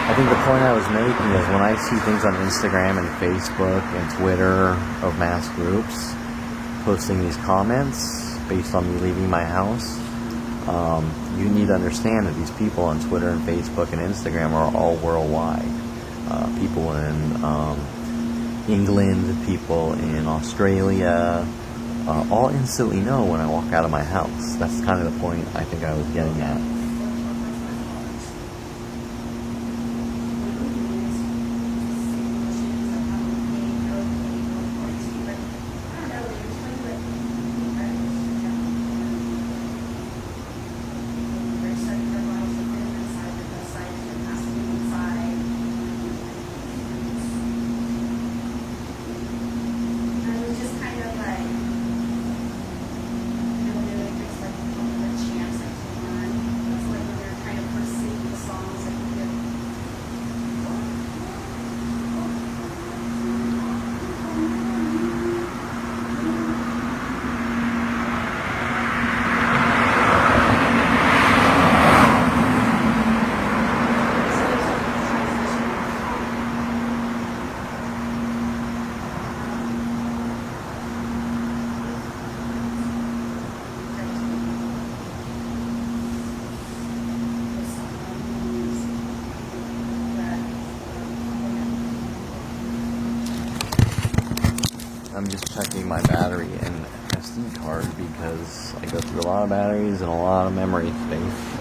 [SPEAKER 1] I think the point I was making is when I see things on Instagram and Facebook and Twitter of mass groups posting these comments based on me leaving my house, you need to understand that these people on Twitter and Facebook and Instagram are all worldwide. People in England, people in Australia, all instantly know when I walk out of my house. That's kind of the point I think I was getting at. I'm just checking my battery and SD card because I go through a lot of batteries and a lot of memory space.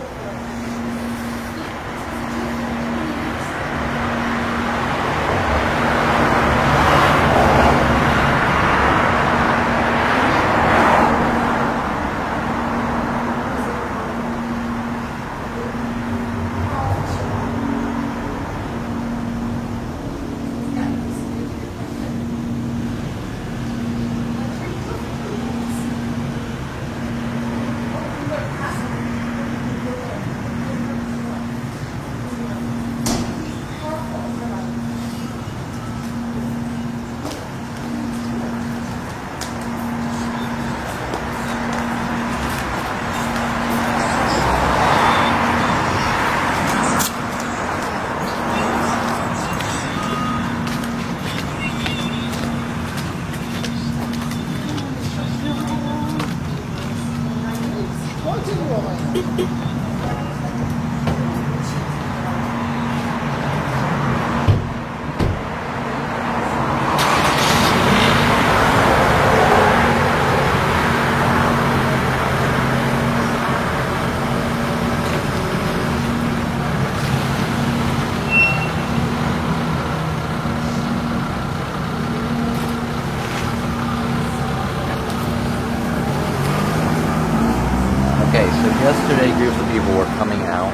[SPEAKER 1] Okay, so yesterday groups of people were coming out,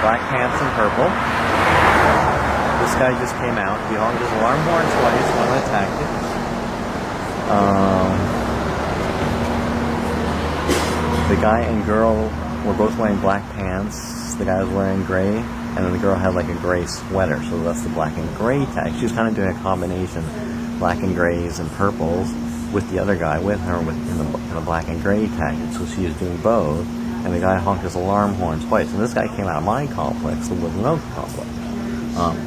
[SPEAKER 1] black pants and purple. This guy just came out. He honked his alarm horn twice when I attacked it. The guy and girl were both wearing black pants. The guy was wearing gray, and then the girl had like a gray sweater, so that's the black and gray tag. She was kind of doing a combination, black and grays and purples, with the other guy with her in the black and gray tag. So she was doing both, and the guy honked his alarm horn twice. And this guy came out of my complex, the Woodland Oak complex,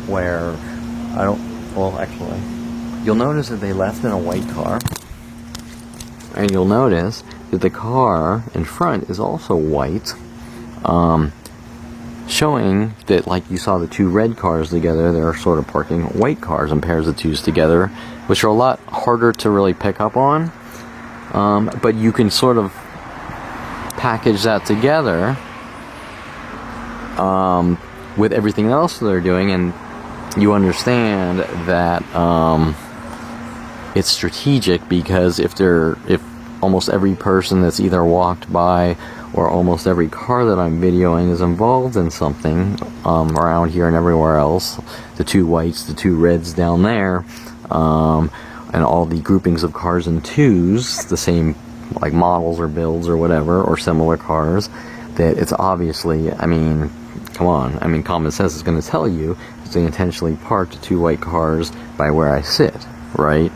[SPEAKER 1] where I don't, well actually, you'll notice that they left in a white car, and you'll notice that the car in front is also white, showing that, like you saw the two red cars together, they're sort of parking white cars and pairs of twos together, which are a lot harder to really pick up on, but you can sort of package that together with everything else they're doing, and you understand that it's strategic, because if almost every person that's either walked by or almost every car that I'm videoing is involved in something around here and everywhere else, the two whites, the two reds down there, and all the groupings of cars in twos, the same like models or builds or whatever, or similar cars, that it's obviously, I mean, come on, I mean, common sense is going to tell you they intentionally parked 2 white cars by where I sit, right?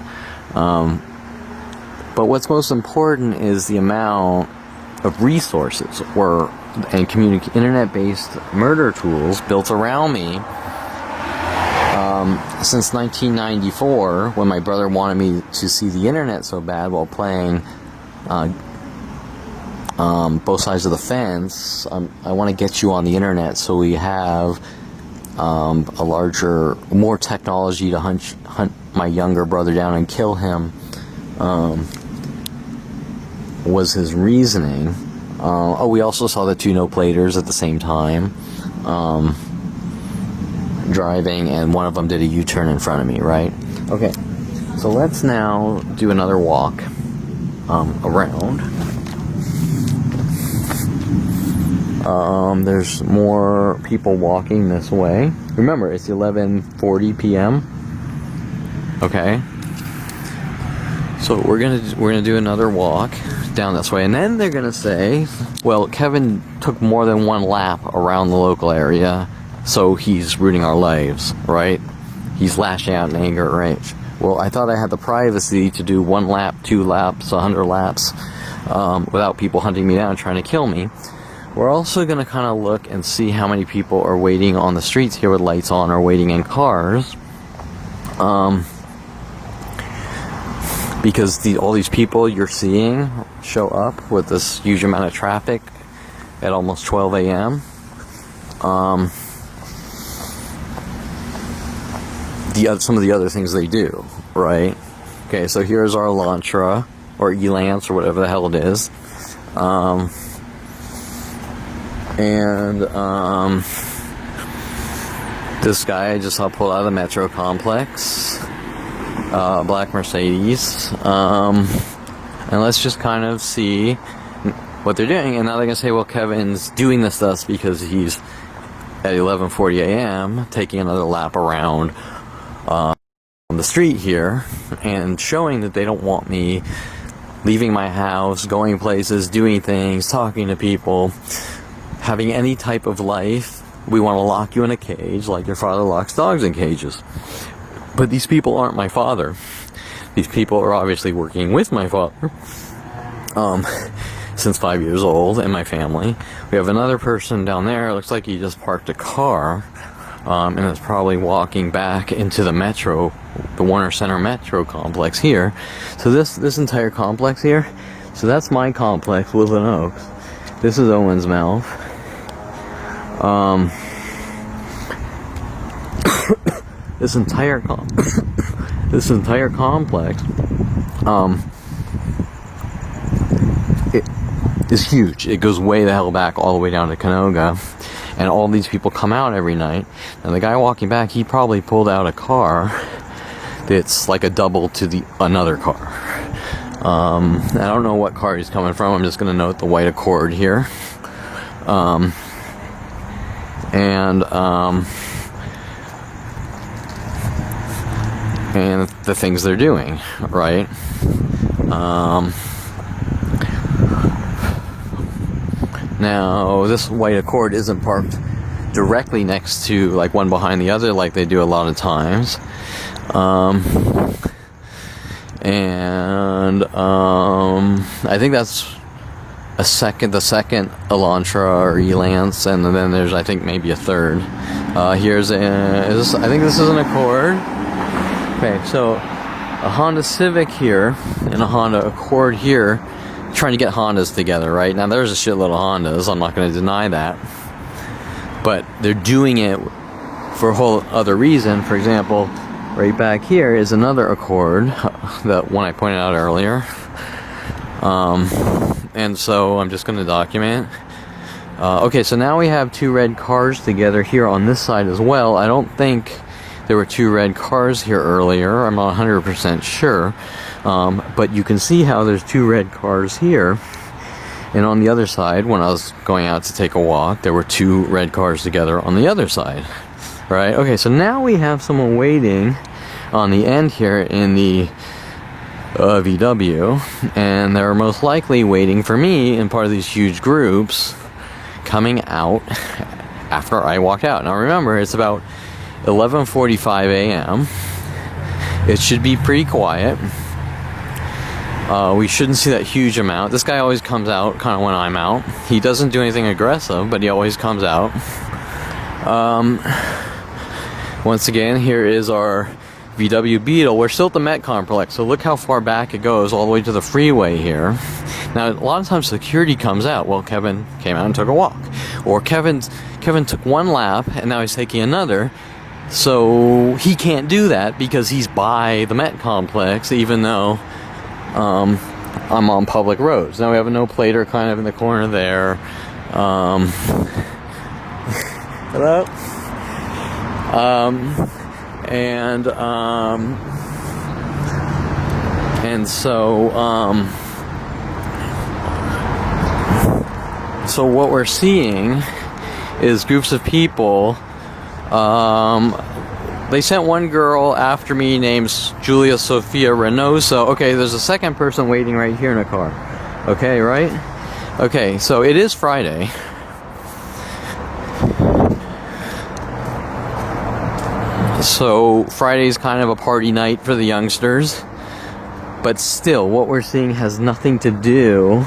[SPEAKER 1] But what's most important is the amount of resources and internet-based murder tools built around me since 1994, when my brother wanted me to see the internet so bad while playing both sides of the fence. I want to get you on the internet so we have a larger, more technology to hunt my younger brother down and kill him, was his reasoning. We also saw the 2 no-platers at the same time, driving, and one of them did a U-turn in front of me, right? Okay, so let's now do another walk around. There's more people walking this way. Remember, it's 11:40 p.m. Okay, so we're gonna do another walk down this way, and then they're gonna say, well, Kevin took more than 1 lap around the local area, so he's ruining our lives, right? He's lashing out in anger and rage. Well, I thought I had the privacy to do 1 lap, 2 laps, 100 laps, without people hunting me down trying to kill me. We're also going to kind of look and see how many people are waiting on the streets here with lights on, or waiting in cars. Because all these people you're seeing show up with this huge amount of traffic at almost 12 a.m. Some of the other things they do, right? Okay, so here's our Elantra, or Elance, or whatever the hell it is. This guy I just saw pull out of the Metro complex, black Mercedes, and let's just kind of see what they're doing. And now they're gonna say, well, Kevin's doing this to us because he's at 11:40 a.m. taking another lap around on the street here, and showing that they don't want me leaving my house, going places, doing things, talking to people, having any type of life. We want to lock you in a cage like your father locks dogs in cages. But these people aren't my father. These people are obviously working with my father since 5 years old, and my family. We have another person down there. It looks like he just parked a car, and is probably walking back into the Metro, the Warner Center Metro complex here. So this entire complex here, so that's my complex, Woodland Oaks. This is Owens Mouth. This entire complex it is huge. It goes way the hell back, all the way down to Canoga, and all these people come out every night. And the guy walking back, he probably pulled out a car that's like a double to another car. I don't know what car he's coming from. I'm just going to note the white Accord here. And the things they're doing, right? Now, this white Accord isn't parked directly next to, like, one behind the other like they do a lot of times. I think that's the second Elantra or Elance, and then there's, I think, maybe a third. I think this is an Accord. Okay, so a Honda Civic here and a Honda Accord here, trying to get Hondas together, right? Now, there's a shitload of Hondas, I'm not going to deny that, but they're doing it for a whole other reason. For example, right back here is another Accord, the one I pointed out earlier. And so I'm just going to document. Okay, so now we have 2 red cars together here on this side as well. I don't think there were 2 red cars here earlier. I'm not 100% sure. But you can see how there's 2 red cars here. And on the other side, when I was going out to take a walk, there were 2 red cars together on the other side. Right? Okay, so now we have someone waiting on the end here in the VW, and they're most likely waiting for me in part of these huge groups coming out after I walked out. Now remember, it's about 11:45 a.m. It should be pretty quiet. We shouldn't see that huge amount. This guy always comes out kind of when I'm out. He doesn't do anything aggressive, but he always comes out. Once again, here is our VW Beetle. We're still at the Met Complex, so look how far back it goes, all the way to the freeway here. Now, a lot of times security comes out. Well, Kevin came out and took a walk. Or Kevin took one lap, and now he's taking another. So he can't do that because he's by the Met Complex, even though I'm on public roads. Now we have a no plater kind of in the corner there. Hello? So what we're seeing is groups of people. They sent one girl after me named Julia Sophia Reynoso. Okay, there's a second person waiting right here in a car. Okay, right? Okay, so it is Friday. So Friday's kind of a party night for the youngsters. But still, what we're seeing has nothing to do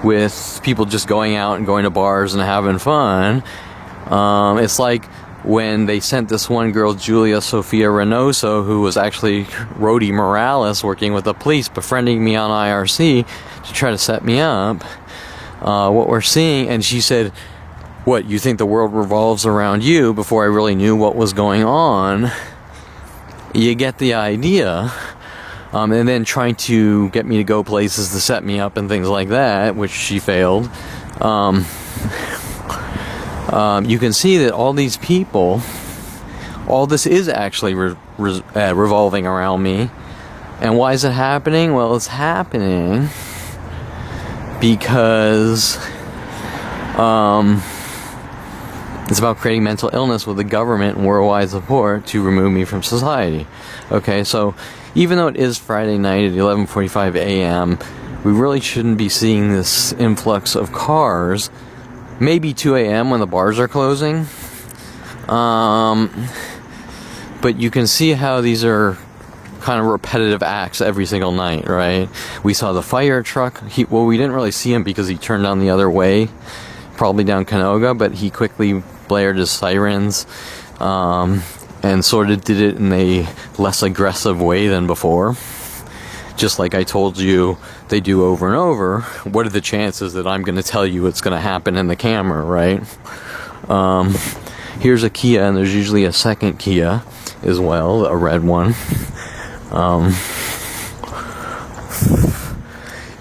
[SPEAKER 1] with people just going out and going to bars and having fun. It's like when they sent this one girl, Julia Sophia Reynoso, who was actually Rhodey Morales, working with the police, befriending me on IRC to try to set me up. What we're seeing, and she said, "What, you think the world revolves around you?" Before I really knew what was going on. You get the idea. And then trying to get me to go places to set me up and things like that, which she failed. You can see that all these people, all this is actually revolving around me. And why is it happening? Well, it's happening because it's about creating mental illness with the government and worldwide support to remove me from society. Okay, so even though it is Friday night at 11:45 a.m., we really shouldn't be seeing this influx of cars. Maybe 2 a.m. when the bars are closing. But you can see how these are kind of repetitive acts every single night, right? We saw the fire truck. We didn't really see him because he turned down the other way, probably down Canoga, but he quickly blared his sirens and sort of did it in a less aggressive way than before. Just like I told you they do over and over. What are the chances that I'm going to tell you what's going to happen in the camera, right? Here's a Kia, and there's usually a second Kia as well, a red one.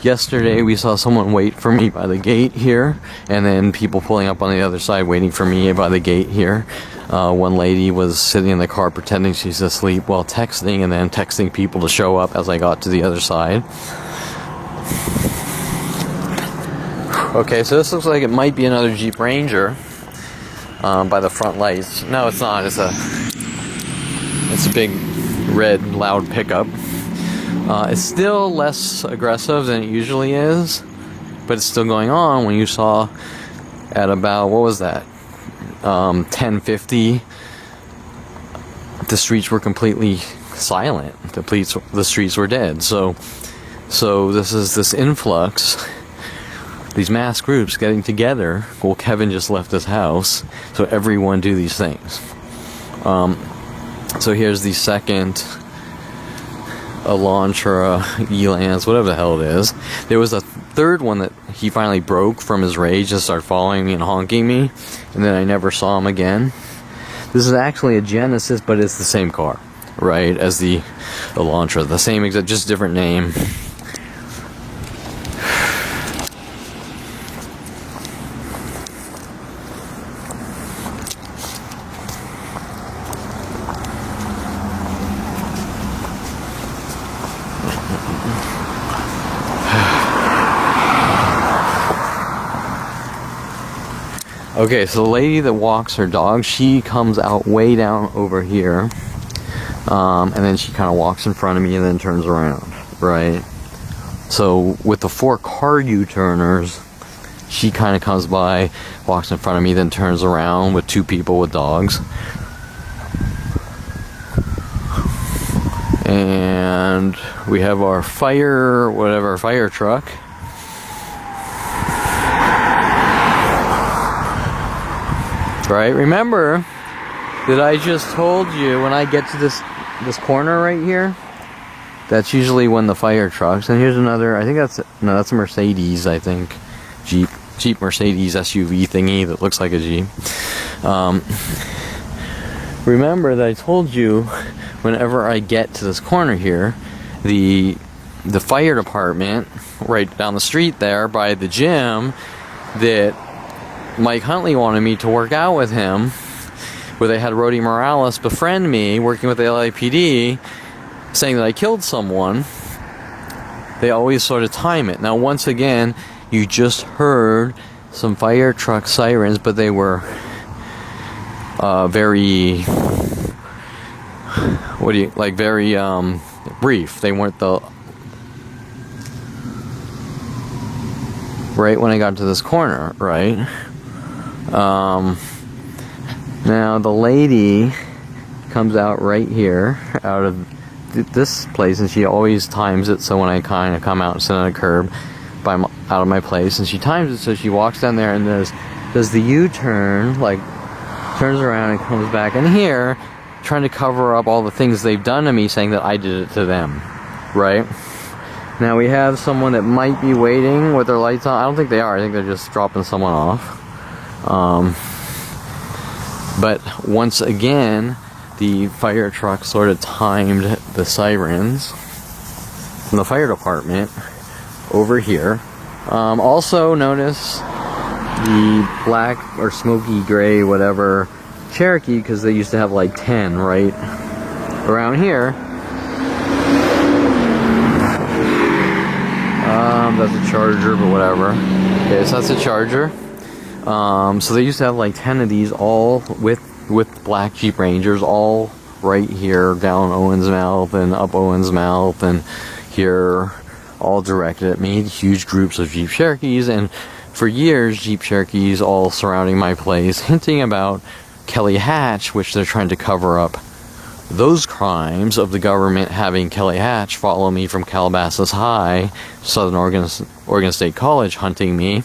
[SPEAKER 1] Yesterday we saw someone wait for me by the gate here, and then people pulling up on the other side waiting for me by the gate here. One lady was sitting in the car pretending she's asleep while texting, and then texting people to show up as I got to the other side. Okay, so this looks like it might be another Jeep Ranger by the front lights. No, it's not. It's a big red loud pickup. It's still less aggressive than it usually is, but it's still going on. When you saw at about, what was that, 10:50, the streets were completely silent. The streets were dead. So this is this influx, these mass groups getting together. Well, Kevin just left his house, so everyone do these things. So here's the second Elantra, Elance, whatever the hell it is. There was a third one that he finally broke from his rage and started following me and honking me, and then I never saw him again. This is actually a Genesis, but it's the same car, right, as the Elantra. The same exact, just different name. Okay, so the lady that walks her dog, she comes out way down over here, and then she kind of walks in front of me and then turns around. right? So with the 4 car U-turners, she kind of comes by, walks in front of me, then turns around with 2 people with dogs. And we have our fire truck. Right? Remember that I just told you when I get to this corner right here, that's usually when the fire trucks. And here's another, I think that's a Mercedes, I think. Jeep Mercedes SUV thingy that looks like a Jeep. Remember that I told you whenever I get to this corner here, the fire department right down the street there by the gym, that Mike Huntley wanted me to work out with him, where they had Rody Morales befriend me, working with the LAPD, saying that I killed someone. They always sort of time it. Now, once again, you just heard some fire truck sirens, but they were very, very brief. They weren't right when I got to this corner, right? Now the lady comes out right here, out of this place, and she always times it so when I kind of come out and sit on a curb out of my place, and she times it so she walks down there and does the U-turn, like turns around and comes back in here, trying to cover up all the things they've done to me, saying that I did it to them, right? Now we have someone that might be waiting with their lights on. I don't think they are. I think they're just dropping someone off. But once again, the fire truck sort of timed the sirens from the fire department over here. Also notice the black or smoky gray, whatever, Cherokee, because they used to have like 10 right around here. That's a Charger, but whatever. Okay, so that's a Charger. So they used to have like 10 of these, all with black Jeep Rangers, all right here down Owen's Mouth and up Owen's Mouth and here, all directed at me. Huge groups of Jeep Cherokees, and for years Jeep Cherokees all surrounding my place, hinting about Kelly Hatch, which they're trying to cover up those crimes of the government having Kelly Hatch follow me from Calabasas High, Southern Oregon State College, hunting me,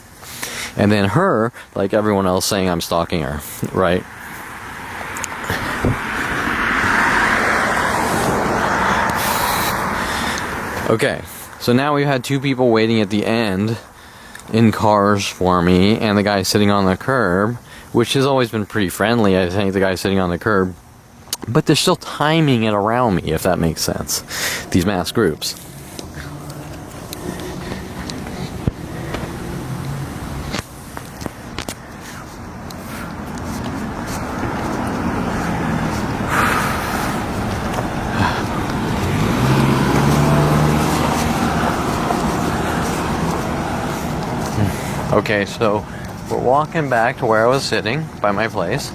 [SPEAKER 1] and then her, like everyone else, saying I'm stalking her, right? Okay, so now we've had 2 people waiting at the end in cars for me, and the guy sitting on the curb, which has always been pretty friendly, I think, the guy sitting on the curb. But they're still timing it around me, if that makes sense. These mass groups. Okay, so we're walking back to where I was sitting by my place.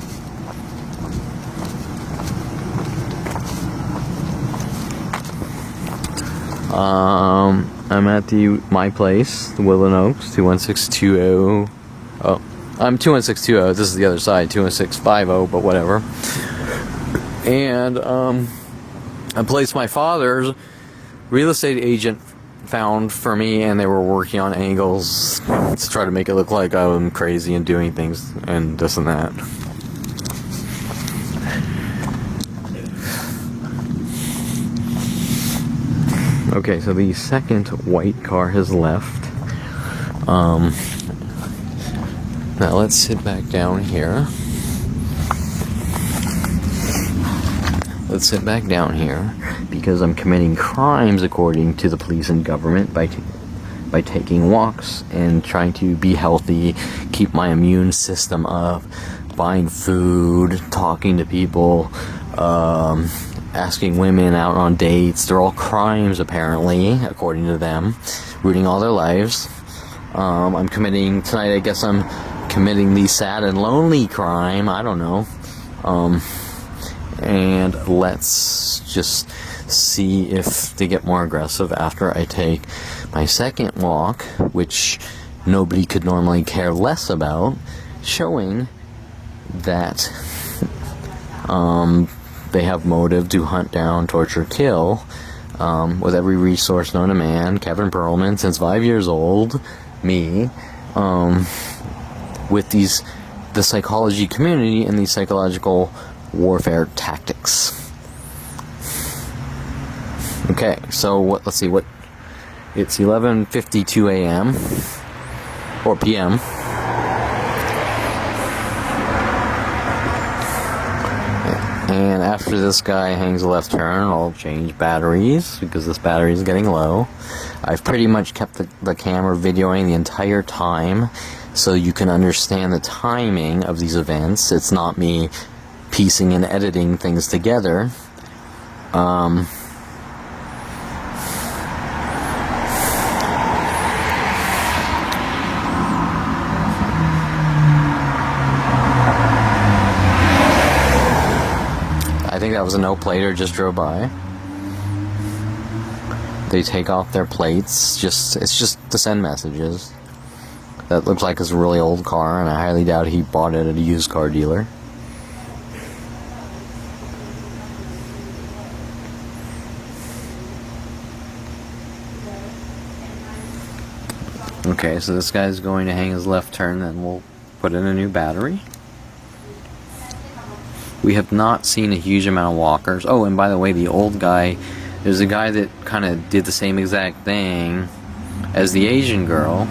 [SPEAKER 1] I'm at my place, the Woodland Oaks, 21620. Oh, I'm 21620. This is the other side, 21650, but whatever. And a place my father's real estate agent found for me, and they were working on angles to try to make it look like I'm crazy and doing things and this and that. Okay, so the second white car has left. Now let's sit back down here. Let's sit back down here because I'm committing crimes according to the police and government by taking walks and trying to be healthy, keep my immune system up, buying food, talking to people, asking women out on dates. They're all crimes, apparently, according to them, ruining all their lives. I'm committing, tonight I guess I'm committing the sad and lonely crime, I don't know. And let's just see if they get more aggressive after I take my second walk, which nobody could normally care less about, showing that they have motive to hunt down, torture, kill, with every resource known to man. Kevin Perlman, since 5 years old, me, with the psychology community and these psychological warfare tactics. Okay, so let's see, it's 11:52 a.m. or p.m. And after this guy hangs a left turn, I'll change batteries because this battery is getting low. I've pretty much kept the camera videoing the entire time so you can understand the timing of these events. It's not me piecing and editing things together. I think that was a no-plater, just drove by. They take off their plates, it's just to send messages. That looks like it's a really old car, and I highly doubt he bought it at a used car dealer. Okay, so this guy's going to hang his left turn, then we'll put in a new battery. We have not seen a huge amount of walkers. Oh, and by the way, the old guy, there's a guy that kind of did the same exact thing as the Asian girl.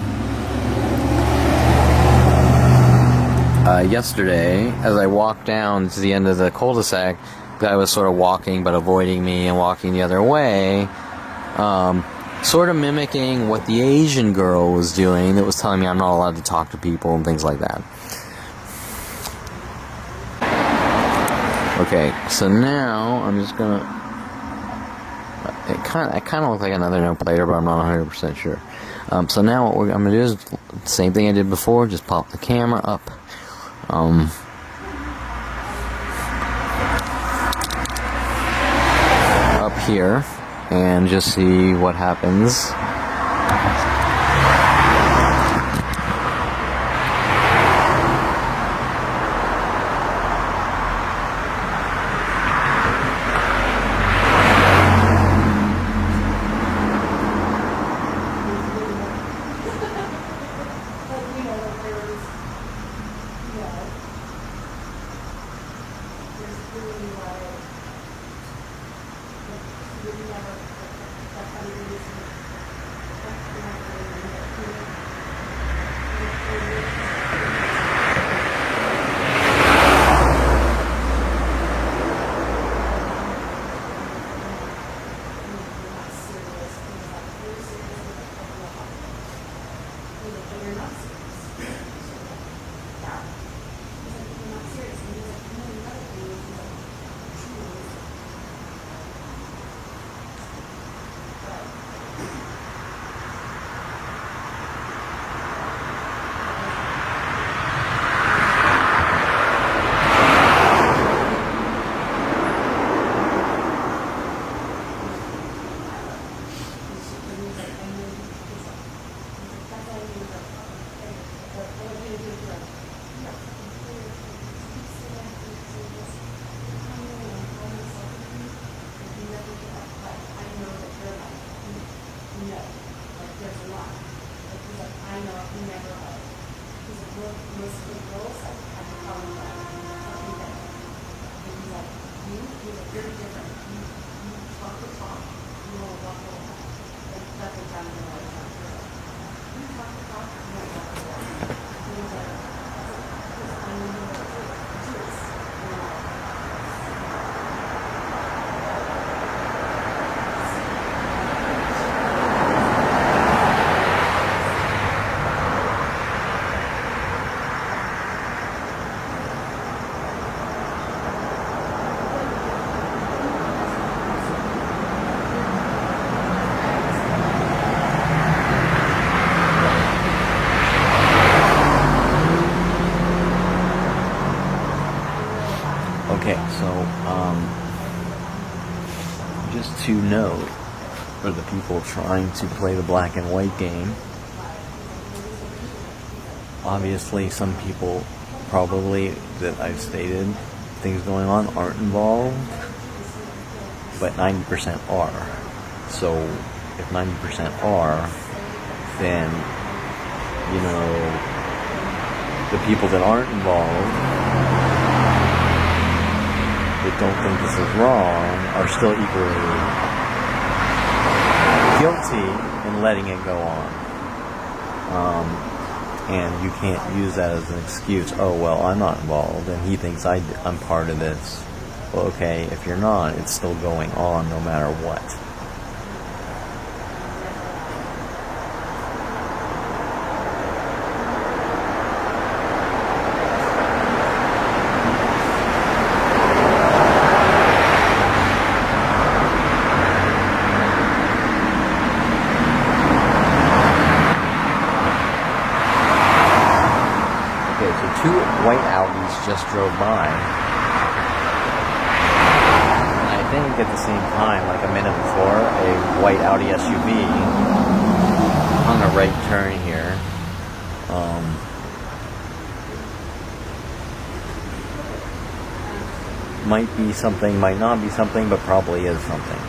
[SPEAKER 1] Yesterday, as I walked down to the end of the cul-de-sac, the guy was sort of walking but avoiding me and walking the other way, sort of mimicking what the Asian girl was doing that was telling me I'm not allowed to talk to people and things like that. Okay, so now I'm just gonna. I kind of look like another no-plater, but I'm not 100% sure. So now what I'm gonna do is the same thing I did before. Just pop the camera up. Up here, and just see what happens. to note for the people trying to play the black and white game, obviously some people probably that I've stated things going on aren't involved, but 90% are. So if 90% are, then, you know, the people that aren't involved, that don't think this is wrong, are still equally guilty in letting it go on. And you can't use that as an excuse. Oh, well, I'm not involved, and he thinks I'm part of this. Well, okay, if you're not, it's still going on no matter what. Two white Audis just drove by. And I think at the same time, like a minute before, a white Audi SUV on a right turn here. Might be something, might not be something, but probably is something.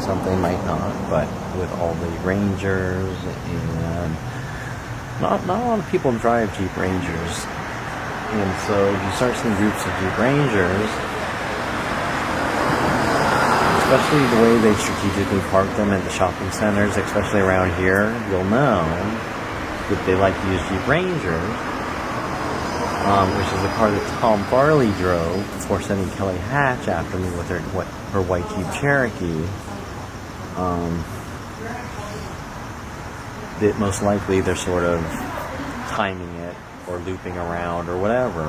[SPEAKER 1] Something might not, but with all the Rangers and not a lot of people drive Jeep Rangers, and so you start seeing groups of Jeep Rangers, especially the way they strategically park them at the shopping centers, especially around here. You'll know that they like to use Jeep Rangers, which is the car that Tom Farley drove before sending Kelly Hatch after me with her white Jeep Cherokee. That most likely they're sort of timing it or looping around or whatever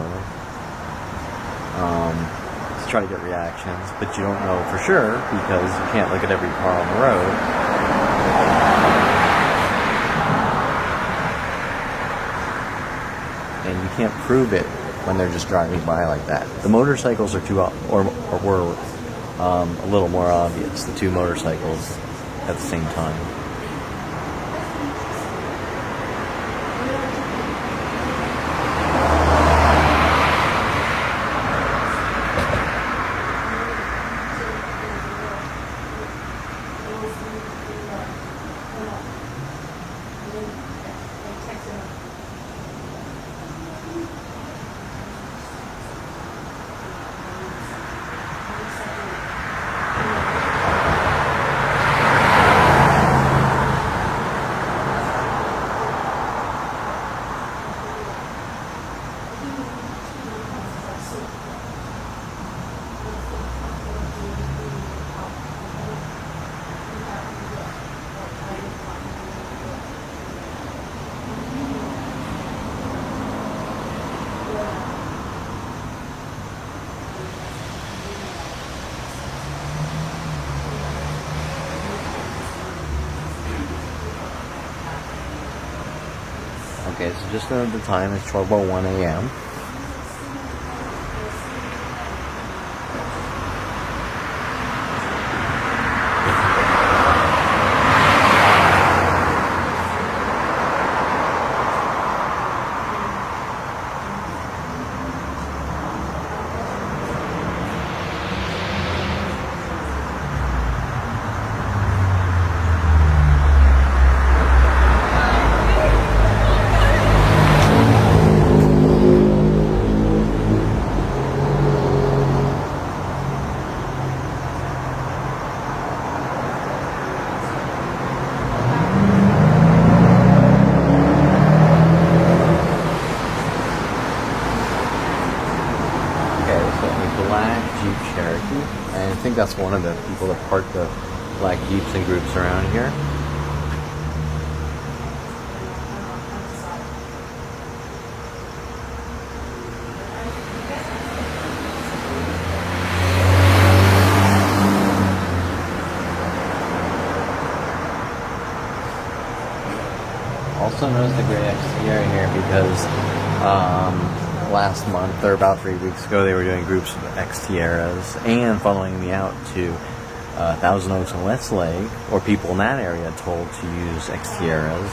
[SPEAKER 1] to try to get reactions, but you don't know for sure because you can't look at every car on the road. And you can't prove it when they're just driving by like that. The motorcycles are were a little more obvious, the two motorcycles at the same time. Okay, so just note the time is 12:01 a.m. that's one of the people that park the black Jeeps in groups around here. Also noticed a great exterior here because last month, or about 3 weeks ago, they were doing groups of ex-Tierras and following me out to Thousand Oaks and Westlake, or people in that area told to use ex-Tierras.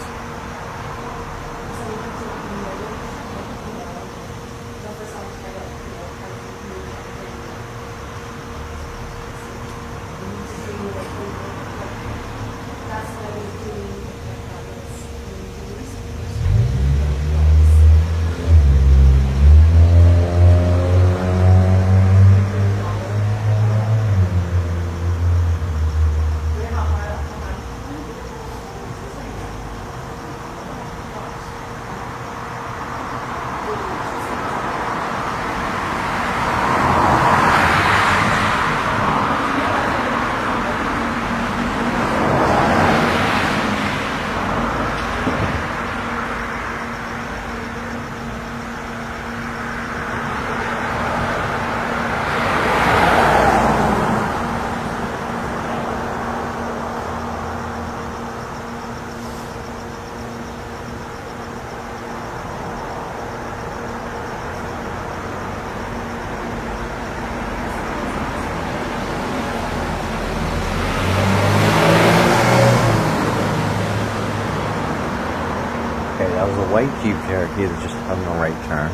[SPEAKER 1] Okay, that was a white Jeep Cherokee that just hung a right turn.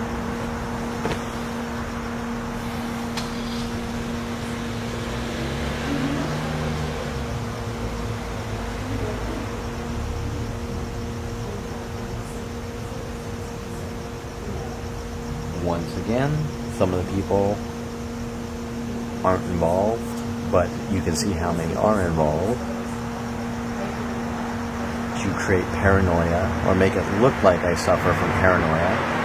[SPEAKER 1] Once again, some of the people aren't involved, but you can see how many are involved to create paranoia or make it look like I suffer from paranoia.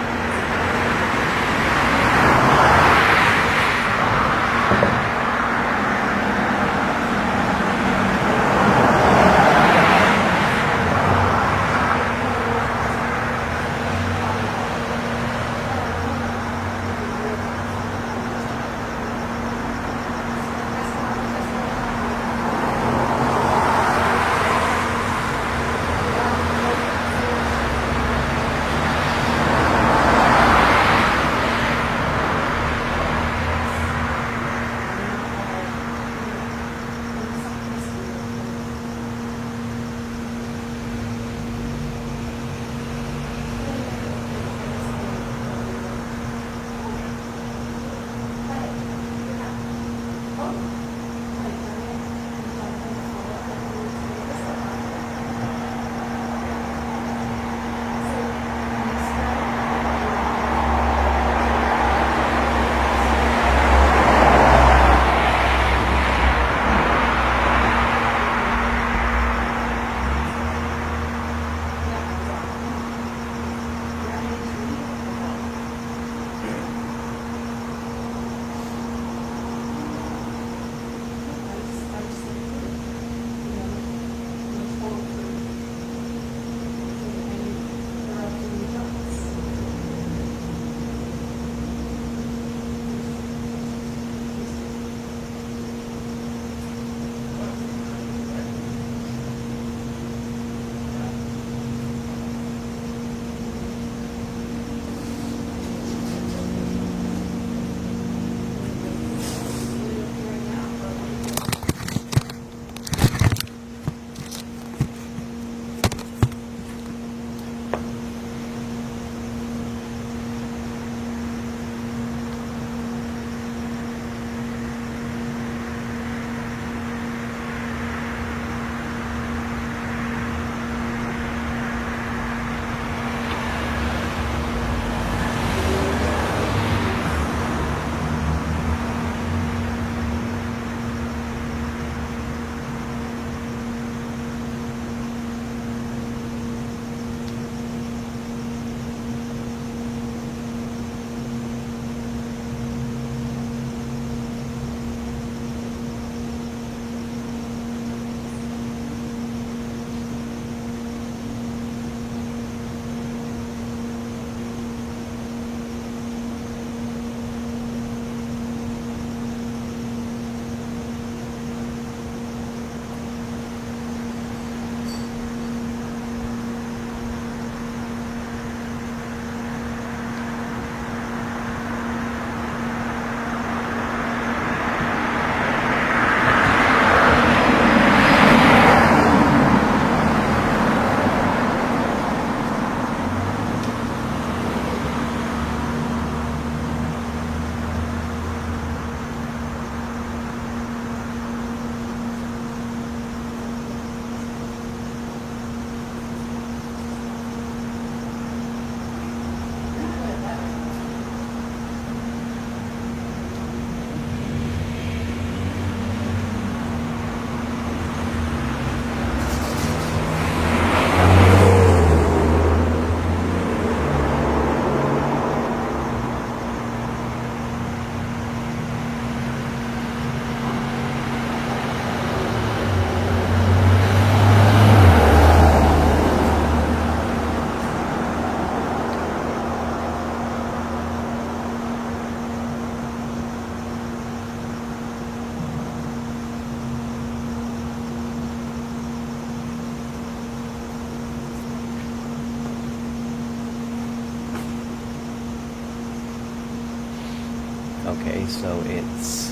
[SPEAKER 1] Okay, so it's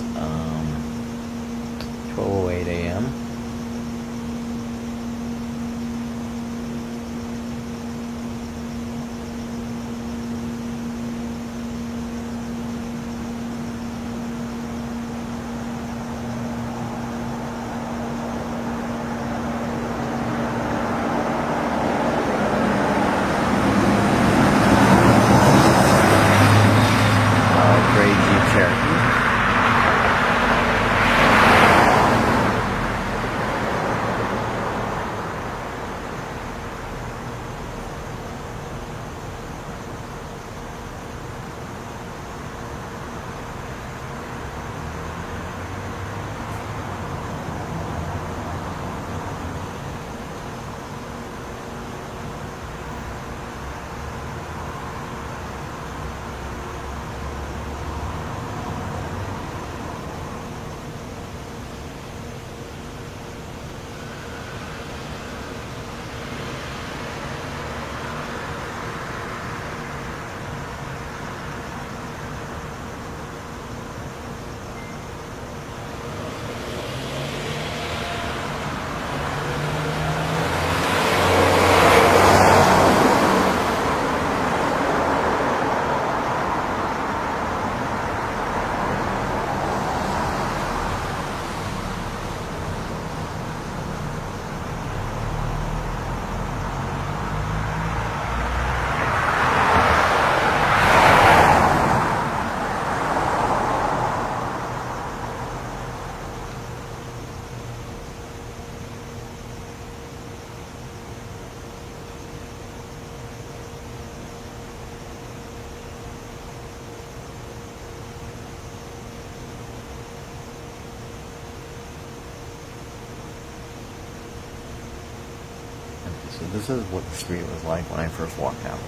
[SPEAKER 1] 12:08 a.m. Gray Jeep Cherokee. So this is what the street was like when I first walked out.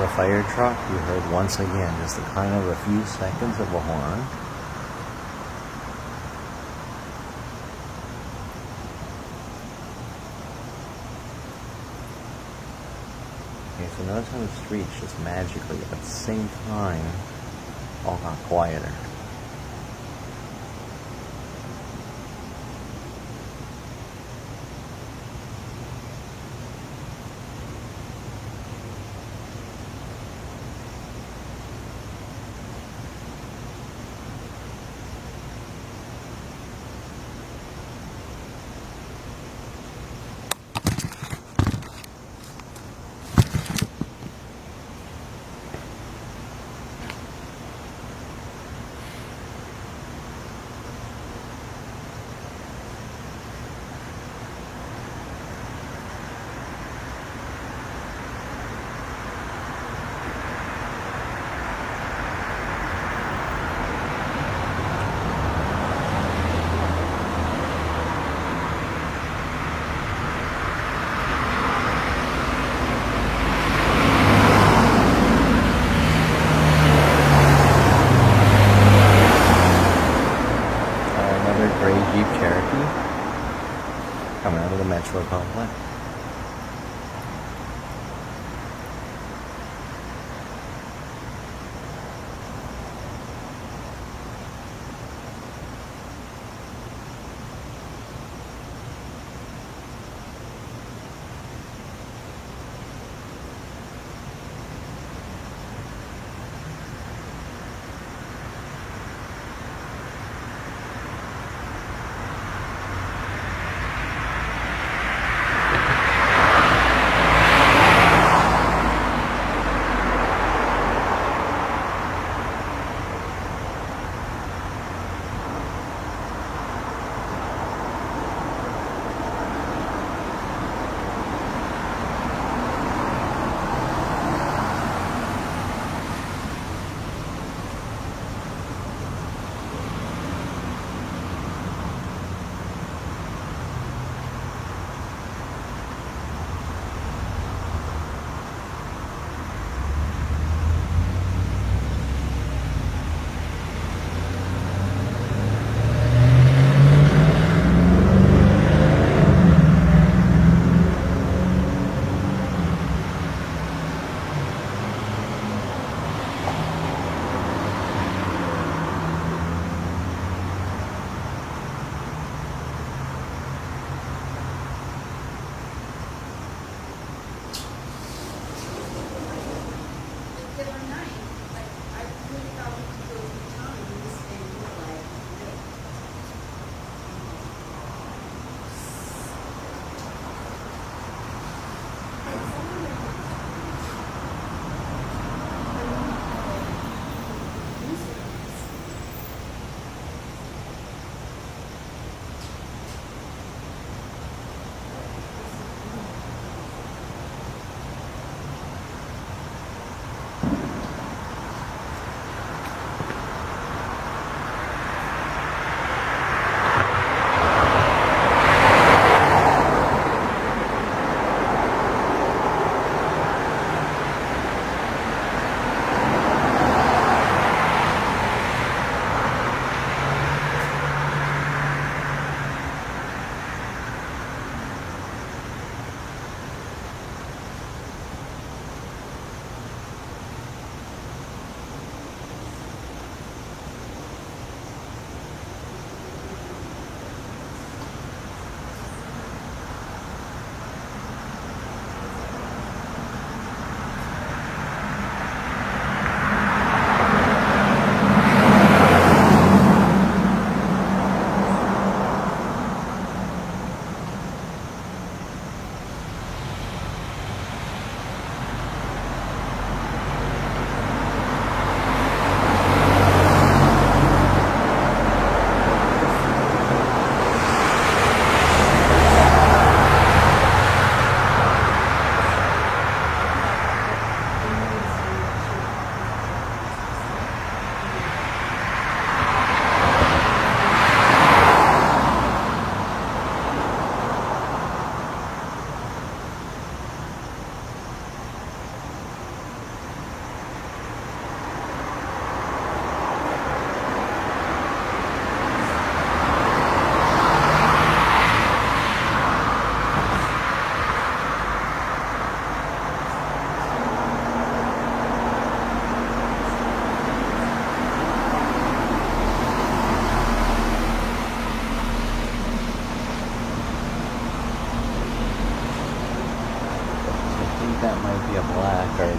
[SPEAKER 3] the fire truck, you heard once again just a kind of a few seconds of a horn. Okay, so notice how the streets just magically, at the same time, all got quieter. Jeep Cherokee coming out of the Metro complex.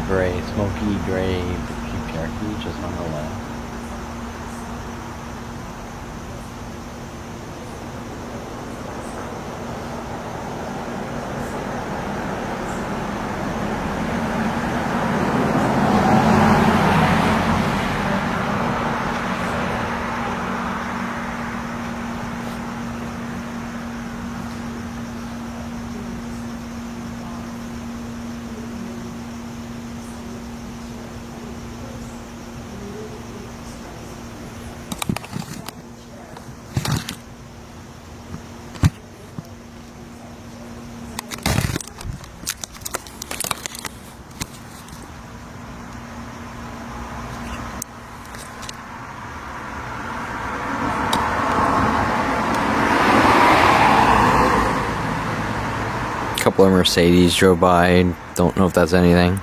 [SPEAKER 3] gray, smoky gray Jeep Cherokee just on the left.
[SPEAKER 1] A couple of Mercedes drove by. Don't know if that's anything.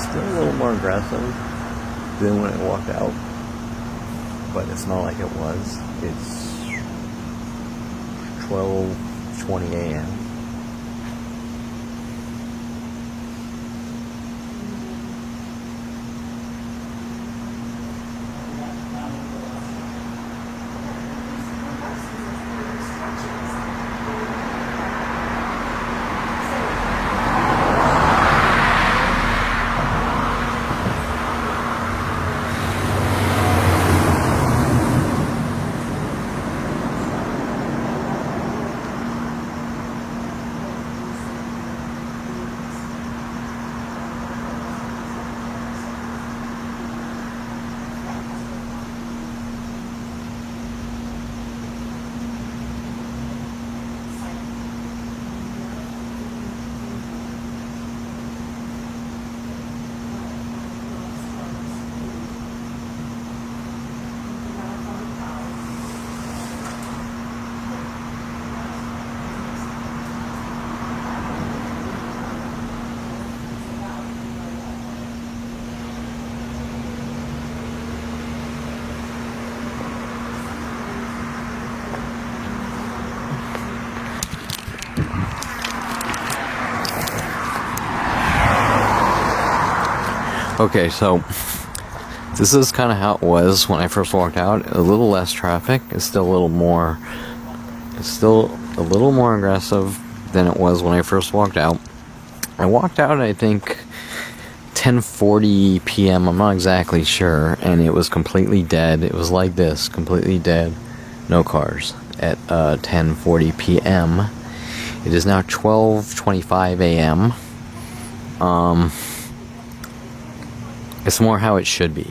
[SPEAKER 3] Still a little more aggressive than when I walked out, but it's not like it was. It's 12:20 a.m.
[SPEAKER 1] Okay, so this is kind of how it was when I first walked out. A little less traffic. It's still a little more aggressive than it was when I first walked out. I walked out, I think, 10:40 p.m. I'm not exactly sure, and it was completely dead. It was like this, completely dead, no cars at 10:40 p.m. It is now 12:25 a.m. It's more how it should be.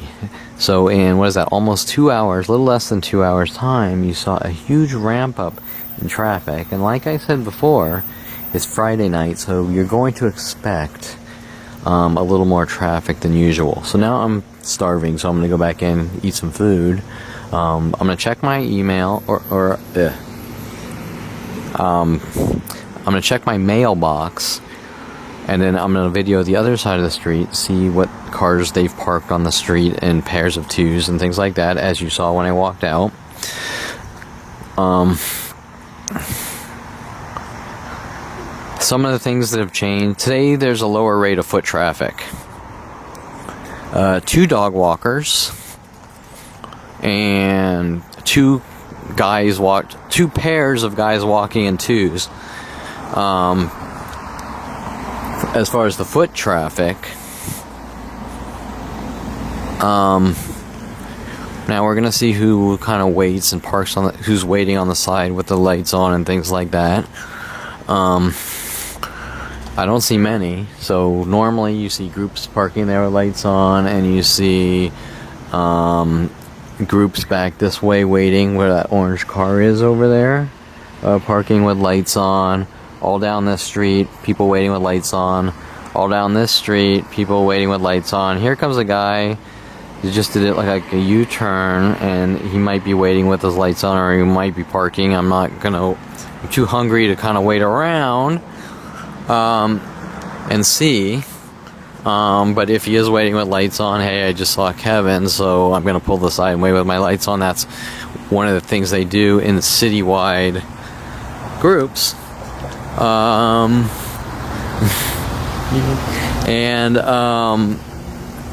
[SPEAKER 1] So in, what is that, almost 2 hours, a little less than 2 hours time, you saw a huge ramp up in traffic. And like I said before, it's Friday night, so you're going to expect a little more traffic than usual. So now I'm starving, so I'm going to go back in, eat some food. I'm going to check my email, I'm going to check my mailbox, and then I'm going to video the other side of the street, see what cars they've parked on the street in pairs of twos and things like that, as you saw when I walked out. Some of the things that have changed. Today there's a lower rate of foot traffic. 2 dog walkers and 2 pairs of guys walking in twos. As far as the foot traffic, now we're gonna see who kind of waits and parks on who's waiting on the side with the lights on and things like that. I don't see many. So normally you see groups parking there with lights on, and you see groups back this way waiting where that orange car is over there, parking with lights on. all down this street, people waiting with lights on, all down this street, people waiting with lights on. Here comes a guy. He just did it like a U-turn, and he might be waiting with his lights on, or he might be parking. I'm too hungry to kind of wait around and see. But if he is waiting with lights on, hey, I just saw Kevin, so I'm gonna pull the side and wait with my lights on. That's one of the things they do in citywide groups.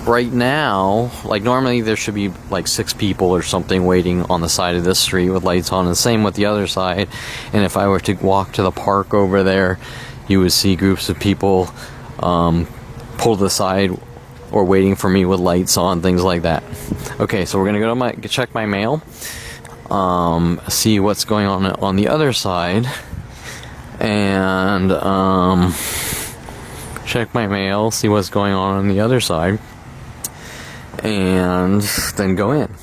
[SPEAKER 1] Right now, like normally there should be like 6 people or something waiting on the side of this street with lights on, and same with the other side. And if I were to walk to the park over there, you would see groups of people pull to the side or waiting for me with lights on, things like that. Okay, so we're gonna go to check my mail, see what's going on the other side, and check my mail, see what's going on the other side, and then go in.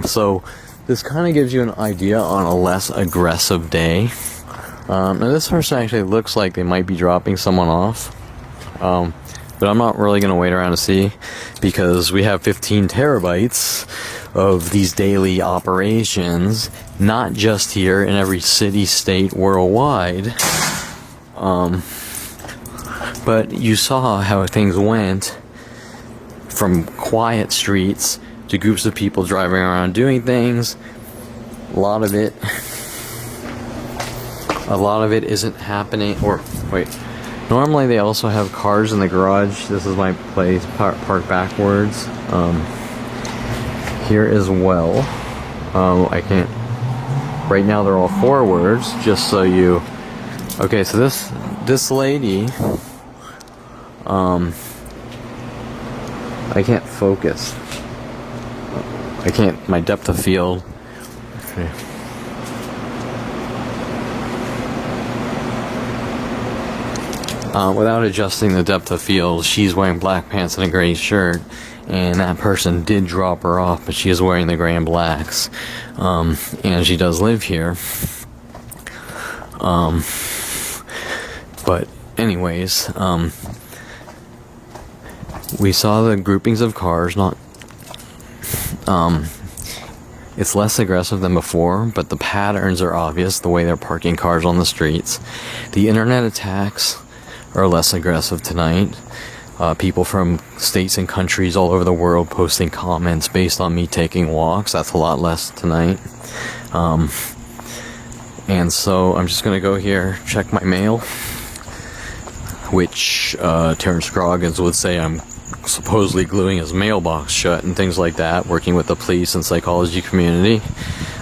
[SPEAKER 1] So this kind of gives you an idea on a less aggressive day. Now this person actually looks like they might be dropping someone off, but I'm not really going to wait around to see, because we have 15 terabytes of these daily operations, not just here, in every city, state, worldwide. But you saw how things went from quiet streets to groups of people driving around doing things. A lot of it isn't happening. Or wait, normally they also have cars in the garage. This is my place, park backwards. Here as well. I can't. Right now they're all forwards, just so you. Okay, so this lady. I can't focus. I can't. My depth of field. Okay. Without adjusting the depth of field, she's wearing black pants and a gray shirt, and that person did drop her off, but she is wearing the gray and blacks, and she does live here. But anyways, we saw the groupings of cars. It's less aggressive than before, but the patterns are obvious, the way they're parking cars on the streets. The internet attacks are less aggressive tonight. People from states and countries all over the world posting comments based on me taking walks. That's a lot less tonight. And so I'm just going to go here, check my mail, which Terrence Scroggins would say I'm supposedly gluing his mailbox shut and things like that, working with the police and psychology community,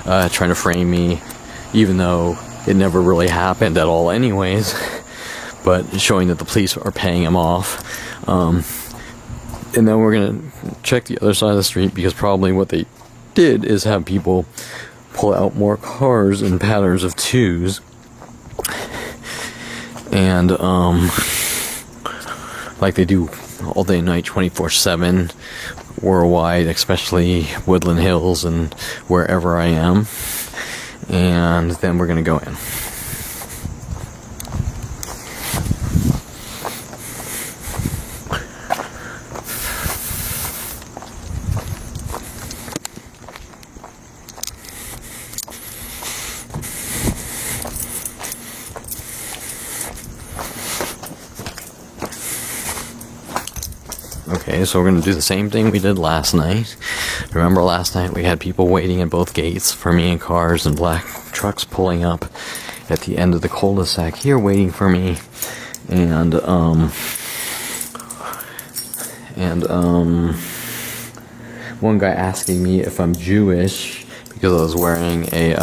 [SPEAKER 1] trying to frame me, even though it never really happened at all anyways, but showing that the police are paying him off. And then we're going to check the other side of the street, because probably what they did is have people pull out more cars in patterns of 2s, and like they do all day and night, 24/7 worldwide, especially Woodland Hills and wherever I am. And then we're gonna go in. Okay, so we're going to do the same thing we did last night. Remember last night we had people waiting at both gates for me, in cars and black trucks pulling up at the end of the cul-de-sac here waiting for me. And one guy asking me if I'm Jewish because I was wearing a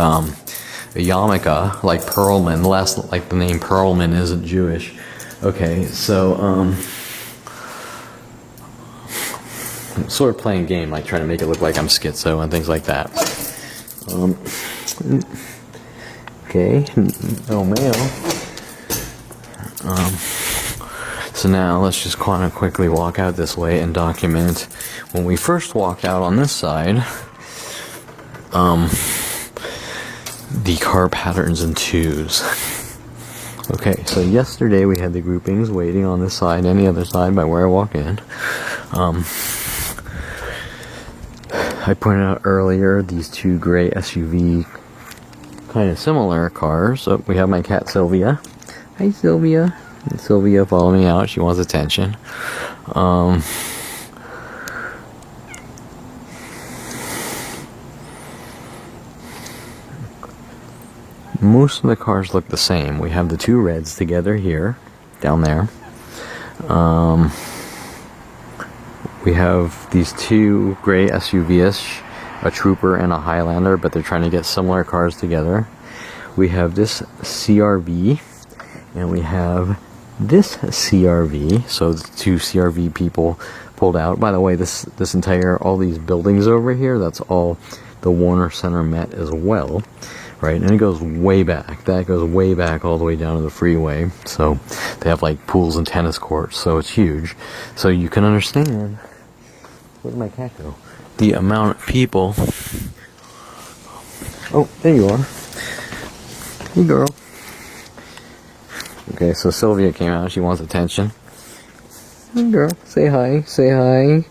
[SPEAKER 1] yarmulke like Perlman. Like the name Perlman isn't Jewish. Okay, so I'm sort of playing a game, like trying to make it look like I'm schizo and things like that. Okay, no mail. So now let's just kind of quickly walk out this way and document when we first walked out on this side. The car patterns in 2s. Okay, so yesterday we had the groupings waiting on this side and the other side by where I walk in. I pointed out earlier these two gray SUV kind of similar cars. So we have my cat Sylvia. Hi Sylvia. And Sylvia followed me out. She wants attention. Most of the cars look the same. We have the two reds together here, down there. We have these two gray SUVs, a Trooper and a Highlander, but they're trying to get similar cars together. We have this CRV, and we have this CRV. So the two CRV people pulled out. By the way, this entire, all these buildings over here, that's all the Warner Center Met as well. Right, and it goes way back. That goes way back all the way down to the freeway. So they have like pools and tennis courts, so it's huge. So you can understand. Where'd my cat go? The amount of people. Oh, there you are. Hey, girl. Okay, so Sylvia came out. She wants attention. Hey, girl. Say hi. Say hi.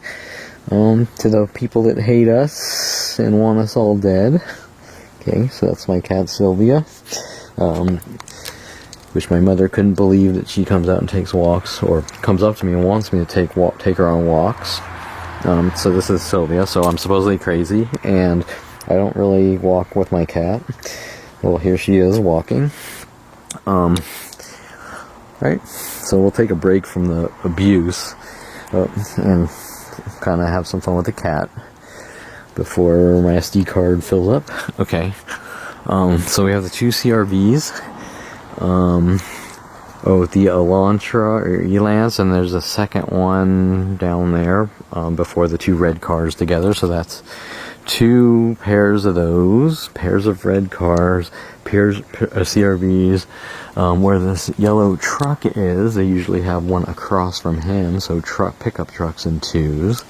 [SPEAKER 1] To the people that hate us and want us all dead. Okay, so that's my cat Sylvia, which my mother couldn't believe that she comes out and takes walks, or comes up to me and wants me to take her on walks. So this is Sylvia, so I'm supposedly crazy, and I don't really walk with my cat. Well, here she is walking. Right, so we'll take a break from the abuse, and kind of have some fun with the cat before my SD card fills up. Okay. So we have the two CRVs. The Elantra or Elance, and there's a second one down there before the two red cars together. So that's two pairs of those, pairs of red cars, pairs CRVs. Where this yellow truck is, they usually have one across from him. So pickup trucks in twos.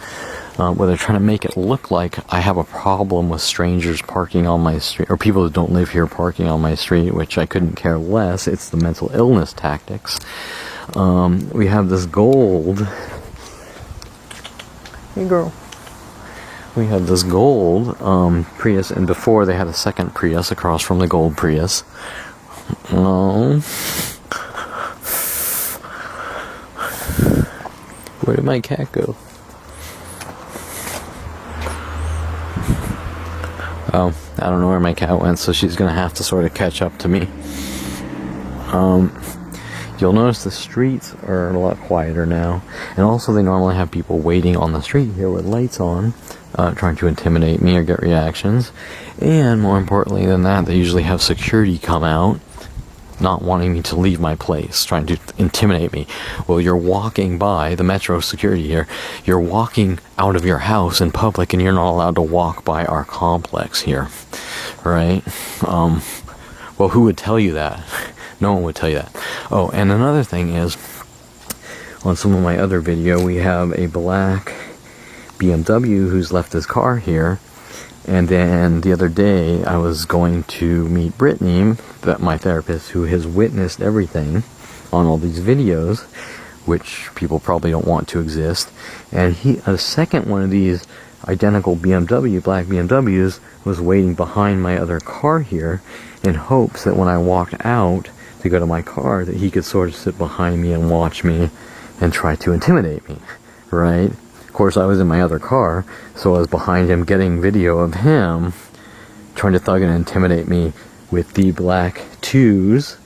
[SPEAKER 1] Where they're trying to make it look like I have a problem with strangers parking on my street, or people that don't live here parking on my street, which I couldn't care less. It's the mental illness tactics. We have this gold. Hey, girl. We have this gold Prius, and before they had a second Prius across from the gold Prius. Oh. Where did my cat go? Oh, I don't know where my cat went, so she's gonna have to sort of catch up to me. You'll notice the streets are a lot quieter now, and also they normally have people waiting on the street here with lights on, trying to intimidate me or get reactions. And more importantly than that, they usually have security come out, not wanting me to leave my place, trying to intimidate me. Well, you're walking by the metro security here. You're walking out of your house in public, and you're not allowed to walk by our complex here, right? Well, who would tell you that? No one would tell you that. Oh, and another thing is, on some of my other video, we have a black BMW who's left his car here. And then the other day, I was going to meet Brittany, my therapist, who has witnessed everything on all these videos, which people probably don't want to exist. And a second one of these identical black BMWs, was waiting behind my other car here in hopes that when I walked out to go to my car, that he could sort of sit behind me and watch me and try to intimidate me, right? Of course, I was in my other car, so I was behind him getting video of him trying to thug and intimidate me with the black twos,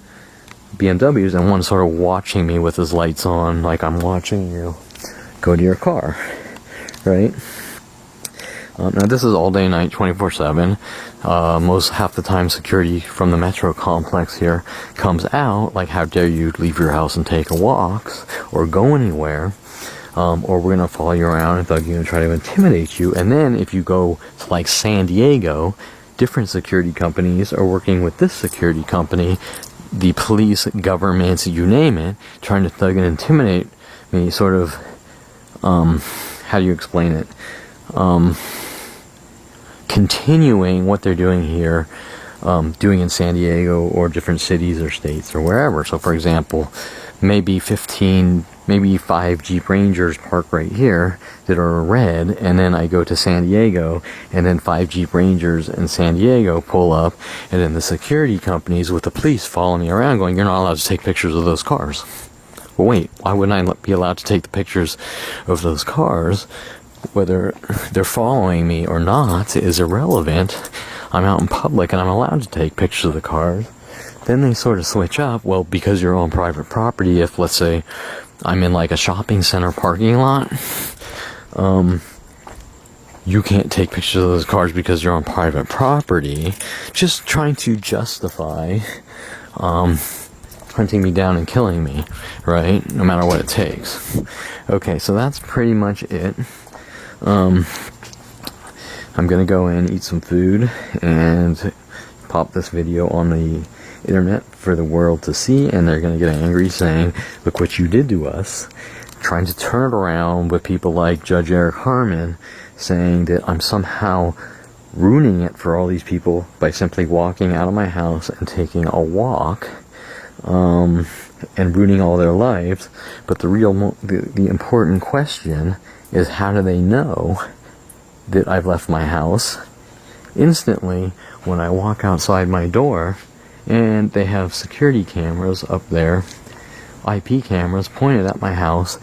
[SPEAKER 1] BMWs, and one sort of watching me with his lights on, like I'm watching you go to your car, right? Now this is all day and night, 24/7. Half the time security from the metro complex here comes out, like, how dare you leave your house and take a walk or go anywhere, or we're gonna follow you around and thug you and try to intimidate you. And then if you go to like San Diego, different security companies are working with this security company, the police, governments, you name it, trying to thug and intimidate me, sort of, how do you explain it? Continuing what they're doing here doing in San Diego or different cities or states or wherever. So for example, maybe 5 Jeep Rangers park right here that are red, and then I go to San Diego, and then 5 Jeep Rangers in San Diego pull up, and then the security companies with the police follow me around going, you're not allowed to take pictures of those cars. Well, wait, why wouldn't I be allowed to take the pictures of those cars? Whether they're following me or not is irrelevant. I'm out in public and I'm allowed to take pictures of the cars. Then they sort of switch up. Well, because you're on private property, if let's say I'm in like a shopping center parking lot, you can't take pictures of those cars because you're on private property. Just trying to justify hunting me down and killing me, right? No matter what it takes. Okay, so that's pretty much it. I'm gonna go in, eat some food, and pop this video on the internet for the world to see, and they're gonna get angry saying, look what you did to us. Trying to turn it around with people like Judge Eric Harmon saying that I'm somehow ruining it for all these people by simply walking out of my house and taking a walk, and ruining all their lives. But the important question is, how do they know that I've left my house? Instantly, when I walk outside my door, and they have security cameras up there, IP cameras pointed at my house,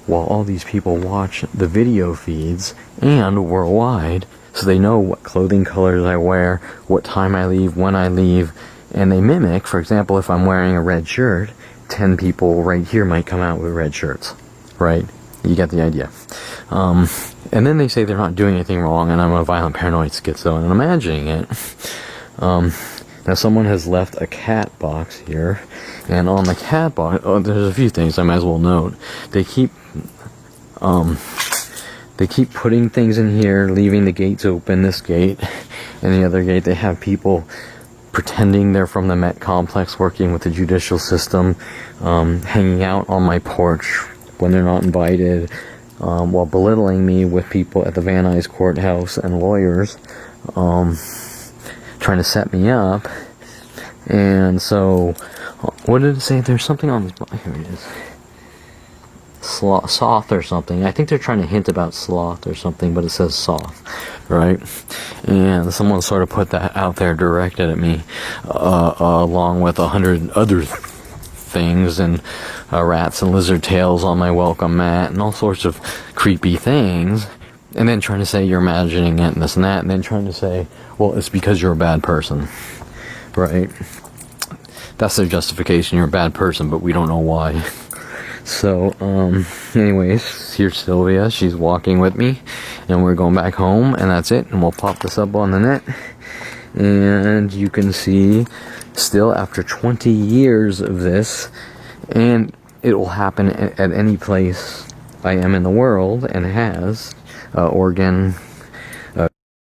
[SPEAKER 1] while all these people watch the video feeds, and worldwide, so they know what clothing colors I wear, what time I leave, when I leave, and they mimic. For example, if I'm wearing a red shirt, 10 people right here might come out with red shirts, right? You get the idea. And then they say they're not doing anything wrong, and I'm a violent paranoid schizo, and I'm imagining it. Now someone has left a cat box here, and on the cat box, there's a few things I might as well note. They keep putting things in here, leaving the gates open, this gate, and the other gate. They have people pretending they're from the Met Complex working with the judicial system, hanging out on my porch when they're not invited, while belittling me with people at the Van Nuys courthouse and lawyers, trying to set me up. And so, what did it say? There's something on this, here it is. Sloth or something. I think they're trying to hint about sloth or something, but it says soft, right? And someone sort of put that out there directed at me, along with 100 other things, and rats and lizard tails on my welcome mat, and all sorts of creepy things, and then trying to say you're imagining it and this and that, and then trying to say, well, it's because you're a bad person, right? That's their justification. You're a bad person, but we don't know why. So, anyways, here's Sylvia. She's walking with me, and we're going back home, and that's it. And we'll pop this up on the net, and you can see, still after 20 years of this, and it will happen at any place I am in the world, and has. Oregon,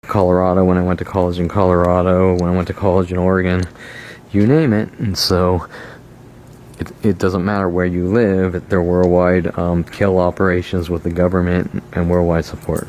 [SPEAKER 1] Colorado, when I went to college in Colorado, when I went to college in Oregon, you name it. And so it doesn't matter where you live, they're worldwide kill operations with the government and worldwide support.